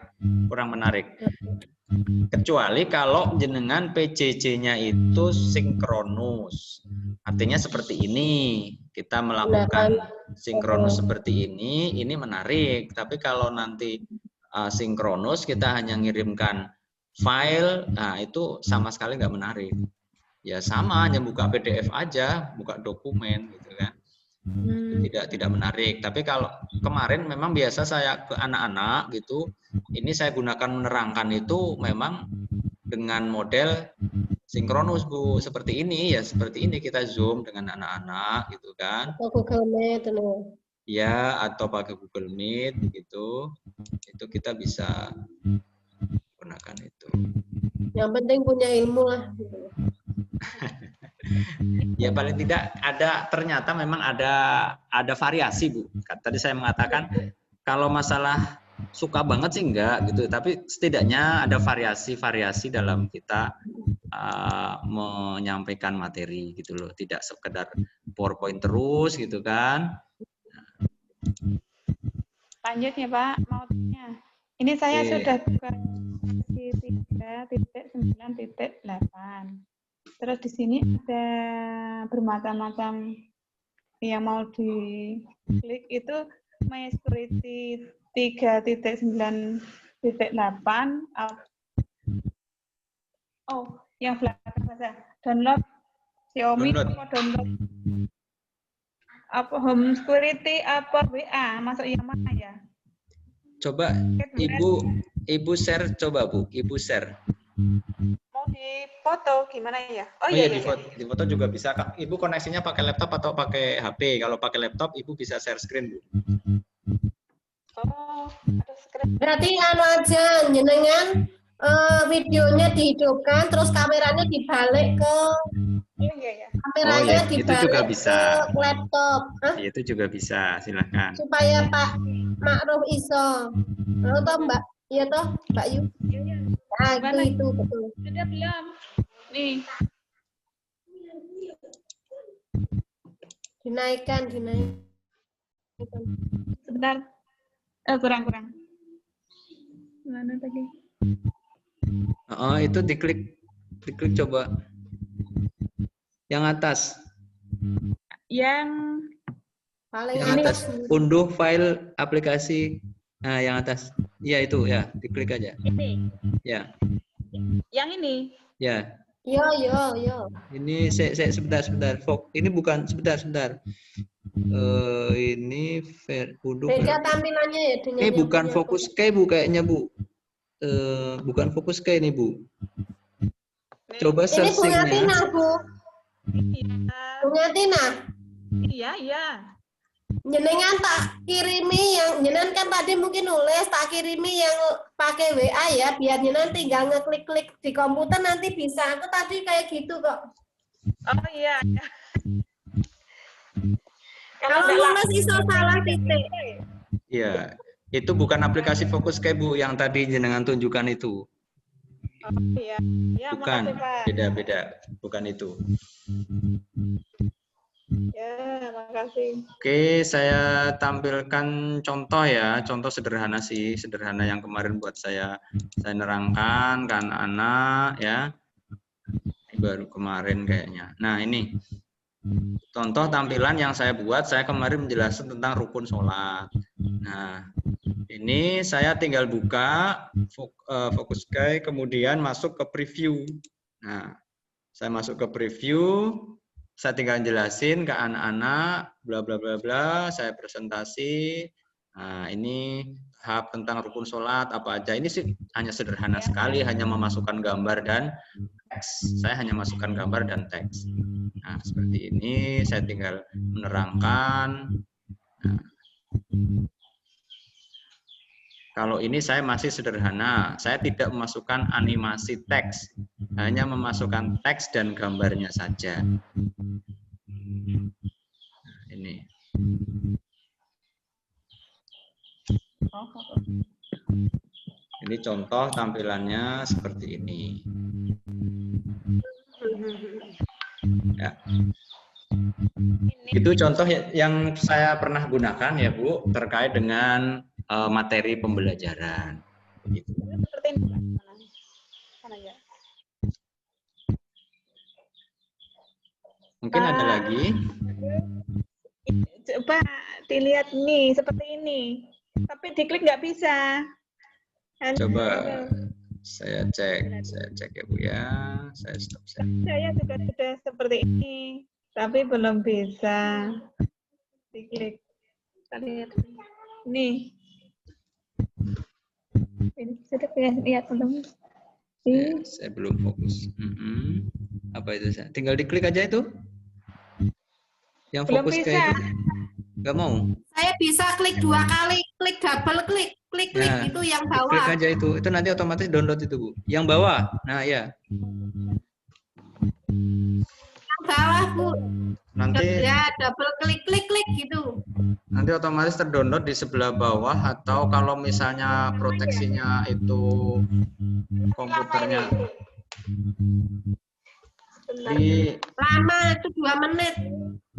Kecuali kalau jenengan PJJ-nya itu sinkronus. Artinya seperti ini, kita melakukan sinkronus seperti ini menarik. Tapi kalau nanti sinkronus, kita hanya ngirimkan file, nah itu sama sekali nggak menarik. Ya sama, hanya buka PDF aja, buka dokumen gitu kan. Tidak menarik. Tapi kalau kemarin memang biasa saya ke anak-anak gitu, ini saya gunakan menerangkan itu memang dengan model sinkronus Bu, seperti ini ya, seperti ini kita Zoom dengan anak-anak gitu kan. Atau Google Meet ya, atau pakai Google Meet gitu. Itu kita bisa gunakan itu. Yang penting punya ilmu lah gitu. Ya paling tidak ternyata memang ada variasi Bu. Tadi saya mengatakan kalau masalah suka banget sih enggak gitu, tapi setidaknya ada variasi dalam kita menyampaikan materi gitu loh, tidak sekedar PowerPoint terus gitu kan. Lanjut ya Pak, mau tanya. Ini saya sudah buka di 3.9.8. Terus di sini ada bermacam-macam yang mau diklik itu My Security 3.9.8. Oh, yang belakang saja. Download Xiaomi apa download apa Home Security apa WA, masuk yang mana ya? Coba Ibu share, coba Bu, Ibu share. Mau mau dipoto gimana ya? Oh, Oh iya, iya, iya, iya. di foto juga bisa. Kak. Ibu koneksinya pakai laptop atau pakai HP? Kalau pakai laptop, Ibu bisa share screen, Bu. Oh, ada screen. Berarti anu aja, jenengan videonya dihidupkan, terus kameranya dibalik ke Oh, iya, iya. kameranya Oh, ya, itu dibalik juga ke bisa. laptop. Hah? Itu juga bisa, silakan. Supaya Pak Ma'ruf iso. Lalu toh Mbak, iya toh Mbak Yu. Iya, iya. Nah, Gimana? itu betul. Sudah belum? Nih. Dinaikkan. Sebentar. Kurang. Mana tadi? Oh, itu diklik coba. Yang atas. Yang Paling Yang atas, unduh file aplikasi. Nah, yang atas. Iya itu ya, diklik aja. ini. Ya. Yang ini. Ya. Yo. Ini saya sebentar. Ini bukan sebentar. Ini unduh. Beda tampilannya ya dengan yang Bukan punya fokus kayak Bu kayaknya Bu. Bukan fokus kayak ini Bu. Coba Ini Bunga searchingnya. Tina, Bu. Iya. Bunga Tina. Iya. Jenengan tak kirimi yang jenengan kan tadi mungkin nulis, tak kirimi yang pakai WA ya, biar jenengan tinggal ngeklik-klik di komputer nanti bisa. Aku tadi kayak gitu kok. Oh, iya. Kalau nulis iso salah titik. Iya. Itu bukan aplikasi fokus kayak Bu yang tadi jenengan tunjukkan itu. Oh, iya. Ya, Bukan. makasih, Pak. Beda. Bukan itu. Ya, makasih. Oke, saya tampilkan contoh ya, contoh sederhana sih, sederhana yang kemarin buat saya nerangkan ke anak-anak ya, baru kemarin kayaknya. Nah ini contoh tampilan yang saya buat, saya kemarin menjelaskan tentang rukun sholat. Nah ini saya tinggal buka fokus guide, kemudian masuk ke preview. Nah saya masuk ke preview. Saya tinggal jelasin ke anak-anak, bla bla bla bla, saya presentasi. Nah, ini tahap tentang rukun sholat apa aja. Ini sih hanya sederhana sekali, hanya memasukkan gambar dan teks. Saya hanya masukkan gambar dan teks. Nah, seperti ini saya tinggal menerangkan. Nah, kalau ini saya masih sederhana, saya tidak memasukkan animasi teks, hanya memasukkan teks dan gambarnya saja. Nah, ini. Ini contoh tampilannya seperti ini. Ya. Itu contoh yang saya pernah gunakan ya Bu, terkait dengan materi pembelajaran. Begitu. Seperti ini. Mana ya? Mungkin ada lagi. Coba dilihat nih, seperti ini. Tapi diklik nggak bisa. Coba saya cek ya Bu ya. Saya stop. Saya juga sudah seperti ini, tapi belum bisa diklik. Kita lihat nih. Ini sudah lihat belum? Saya belum fokus. Apa itu? Tinggal diklik aja itu. Yang Belum fokus bisa. kayak itu. Nggak mau. Saya bisa klik 2 kali, klik double klik Nah, itu yang klik bawah. aja itu nanti otomatis download itu Bu. Yang bawah. Nah ya. Yang bawah Bu. Nanti Ya double klik gitu. nanti otomatis terdownload di sebelah bawah, atau kalau misalnya proteksinya itu komputernya di Lama itu 2 menit.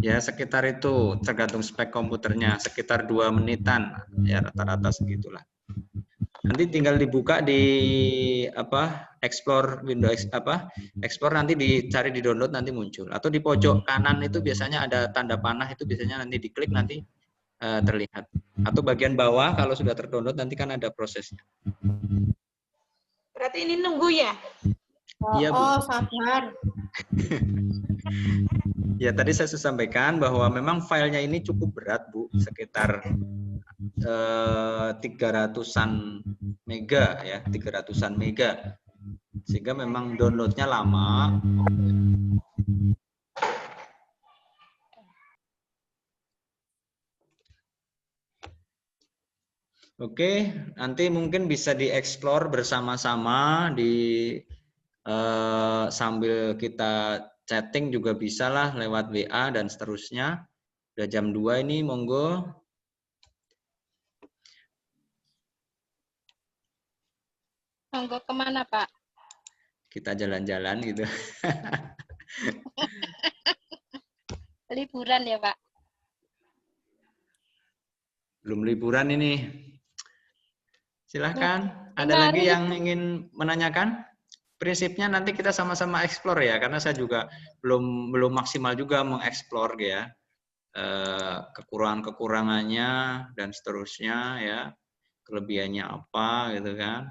ya sekitar itu, tergantung spek komputernya, sekitar 2 menitan ya, rata-rata segitulah. Nanti tinggal dibuka di Explore Windows Explore, nanti dicari di download, nanti muncul. Atau di pojok kanan itu biasanya ada tanda panah, itu biasanya nanti diklik nanti terlihat. Atau bagian bawah kalau sudah terdownload nanti kan ada prosesnya. Berarti ini nunggu ya? Iya Bu. Oh, sabar. Ya tadi saya sudah sampaikan bahwa memang filenya ini cukup berat Bu, sekitar 300-an mega ya, 300-an mega. Sehingga memang downloadnya lama. Oke, nanti mungkin bisa dieksplor bersama-sama sambil kita chatting juga bisa lah lewat WA dan seterusnya. Udah jam 2 ini, monggo. Monggo kemana, Pak? Kita jalan-jalan gitu. Liburan ya, Pak? Belum liburan ini. Silahkan. Ada Mari. lagi yang ingin menanyakan? Prinsipnya nanti kita sama-sama explore ya, karena saya juga belum maksimal juga mengeksplor ya. Kekurangan-kekurangannya dan seterusnya ya, kelebihannya apa gitu kan.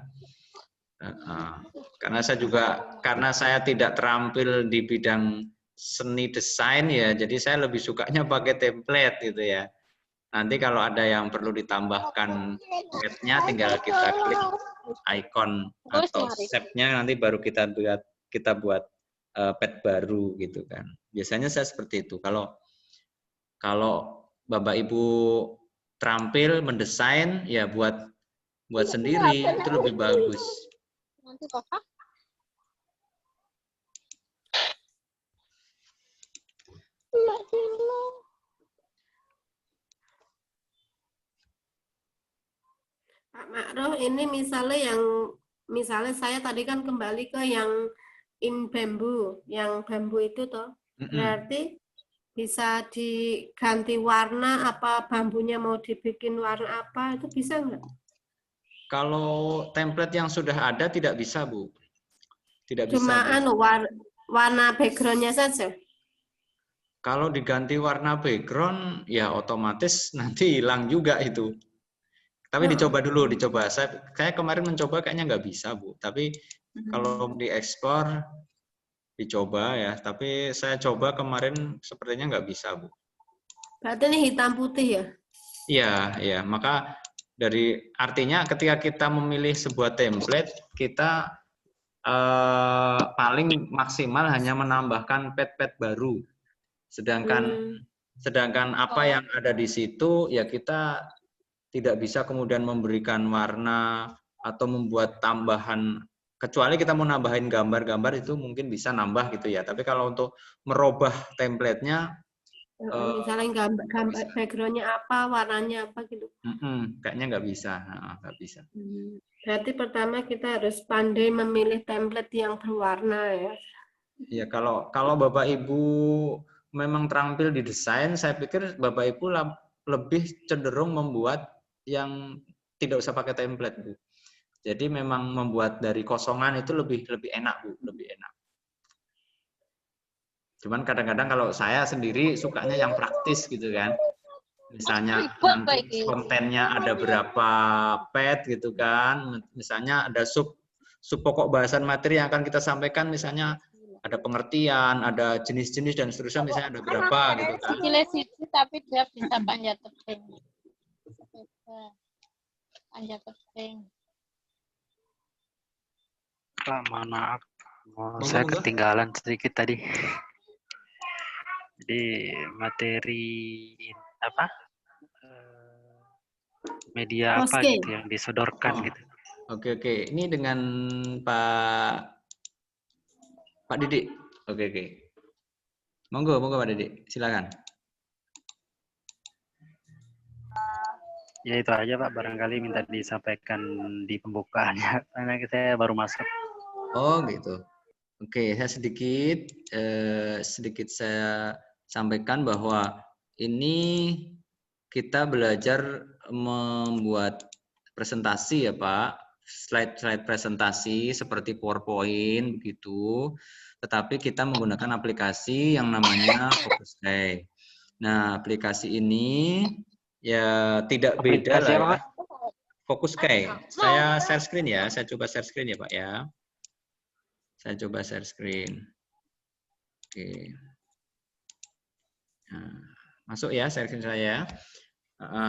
Karena saya tidak terampil di bidang seni desain ya, jadi saya lebih sukanya pakai template gitu ya. Nanti kalau ada yang perlu ditambahkan pad-nya, tinggal kita klik icon atau shape-nya, nanti baru kita buat pad baru gitu kan. Biasanya saya seperti itu. Kalau Bapak Ibu terampil mendesain ya buat sendiri itu lebih bagus. Nanti Bapak. Pak Makruh, ini misalnya saya tadi kan kembali ke yang in bambu, yang bambu itu toh, berarti bisa diganti warna apa bambunya mau dibikin warna apa itu bisa nggak? Kalau template yang sudah ada tidak bisa, Bu. Tidak Cuma bisa. Bu. Warna backgroundnya saja. Kalau diganti warna background, ya otomatis nanti hilang juga itu. Tapi dicoba dulu, dicoba. Saya kemarin mencoba kayaknya nggak bisa, Bu. Tapi kalau dieksplor, dicoba ya. Tapi saya coba kemarin sepertinya nggak bisa, Bu. Berarti ini hitam putih ya? Iya, iya. Maka artinya ketika kita memilih sebuah template, kita paling maksimal hanya menambahkan pad-pad baru. Sedangkan apa yang ada di situ ya kita tidak bisa kemudian memberikan warna atau membuat tambahan, kecuali kita mau nambahin gambar-gambar itu mungkin bisa nambah gitu ya. Tapi kalau untuk merubah template-nya, misalnya gambar background-nya apa, warnanya apa gitu. Kayaknya nggak bisa, nggak bisa. Berarti pertama kita harus pandai memilih template yang berwarna ya. Ya kalau Bapak Ibu memang terampil di desain, saya pikir Bapak Ibu lebih cenderung membuat yang tidak usah pakai template, Bu. Jadi memang membuat dari kosongan itu lebih enak, Bu, lebih enak. Cuman kadang-kadang kalau saya sendiri sukanya yang praktis gitu kan. Misalnya nanti kontennya ada berapa pad gitu kan. Misalnya ada sub pokok bahasan materi yang akan kita sampaikan, misalnya ada pengertian, ada jenis-jenis dan seterusnya, misalnya ada berapa gitu kan. Tapi dia bisa panjat tebing. Panjat tebing. Pak, maaf. Saya ketinggalan sedikit tadi. Jadi materi apa? Media apa gitu yang disodorkan gitu. Oke. Ini dengan Pak Didik. Oke. Monggo Pak Didik, silakan. Ya itu aja Pak, barangkali minta disampaikan di pembukaannya karena saya baru masuk. Oh gitu. Oke, saya sedikit saya sampaikan bahwa ini kita belajar membuat presentasi ya Pak, slide presentasi seperti PowerPoint begitu, tetapi kita menggunakan aplikasi yang namanya Focuskai. Nah, aplikasi ini ya tidak beda lah ya. Focuskai. Saya share screen ya, saya coba share screen ya Pak ya. Saya coba share screen. Oke. Nah, masuk ya share screen saya.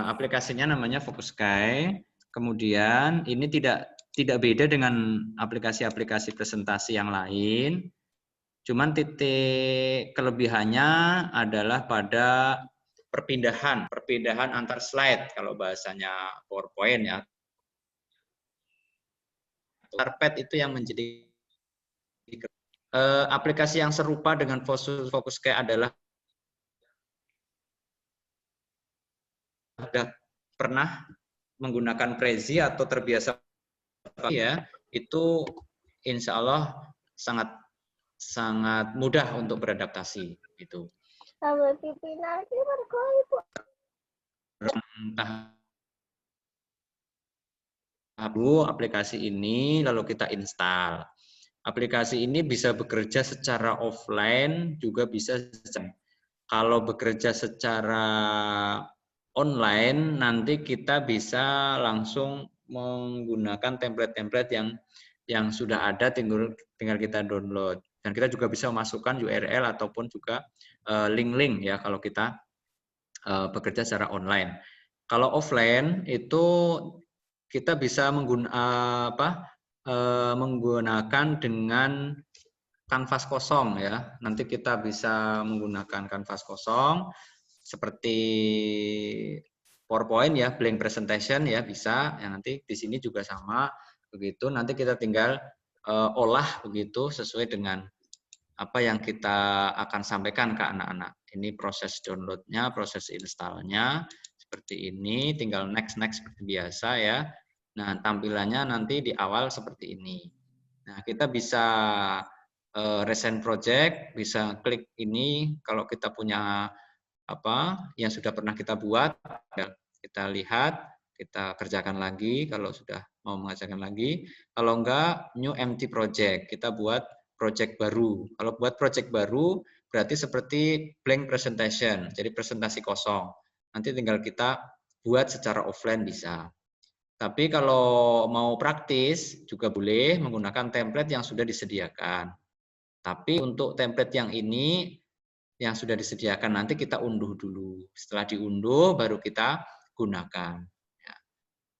Aplikasinya namanya Focuskai. Kemudian ini tidak tidak beda dengan aplikasi-aplikasi presentasi yang lain. Cuman titik kelebihannya adalah pada perpindahan antar slide kalau bahasanya PowerPoint ya. Karpet itu yang menjadi aplikasi yang serupa dengan Focusrite adalah sudah pernah menggunakan Prezi atau terbiasa ya, itu insya Allah sangat mudah untuk beradaptasi gitu. Aplikasi ini lalu kita install. Aplikasi ini bisa bekerja secara offline juga bisa. Kalau bekerja secara online nanti kita bisa langsung menggunakan template-template yang sudah ada, tinggal kita download. Dan kita juga bisa masukkan URL ataupun juga link-link ya kalau kita bekerja secara online. Kalau offline itu kita bisa menggunakan dengan kanvas kosong ya. Nanti kita bisa menggunakan kanvas kosong seperti PowerPoint ya, blank presentation ya bisa. Ya, nanti di sini juga sama begitu. Nanti kita tinggal olah begitu sesuai dengan apa yang kita akan sampaikan ke anak-anak. Ini proses downloadnya, proses installnya seperti ini. Tinggal next seperti biasa ya. Nah tampilannya nanti di awal seperti ini. Nah kita bisa recent project, bisa klik ini kalau kita punya apa yang sudah pernah kita buat, kita lihat, kita kerjakan lagi kalau sudah mau mengerjakan lagi. Kalau enggak, new empty project, kita buat project baru. Kalau buat project baru berarti seperti blank presentation, jadi presentasi kosong. Nanti tinggal kita buat secara offline bisa. Tapi kalau mau praktis juga boleh menggunakan template yang sudah disediakan. Tapi untuk template yang ini yang sudah disediakan nanti kita unduh dulu. Setelah diunduh baru kita gunakan.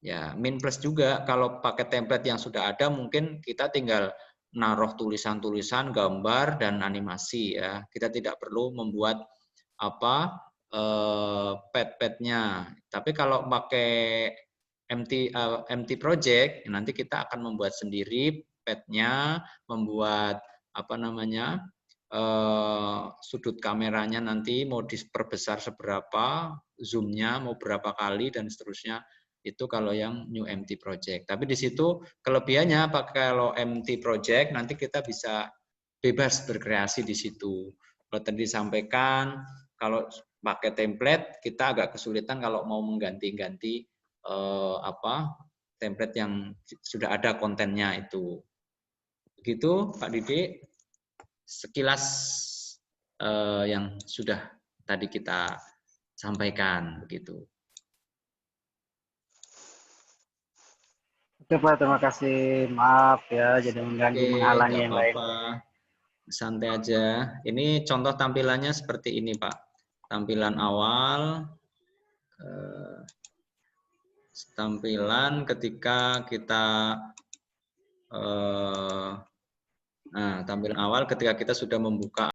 Ya, min plus juga kalau pakai template yang sudah ada mungkin kita tinggal naruh tulisan-tulisan, gambar dan animasi ya. Kita tidak perlu membuat apa pad-padnya. Tapi kalau pakai empty project nanti kita akan membuat sendiri padnya, membuat apa namanya sudut kameranya nanti mau diperbesar seberapa, zoomnya mau berapa kali dan seterusnya. Itu kalau yang new empty project. Tapi di situ kelebihannya kalau empty project nanti kita bisa bebas berkreasi di situ. Kalau tadi disampaikan kalau pakai template kita agak kesulitan kalau mau mengganti-ganti template yang sudah ada kontennya itu. Begitu Pak Didik. Sekilas yang sudah tadi kita sampaikan begitu. Oke Pak, terima kasih. Maaf ya, jadi mengganggu, menghalangi yang lain. Santai aja. Ini contoh tampilannya seperti ini Pak. Tampilan awal, tampilan ketika kita tampilan awal ketika kita sudah membuka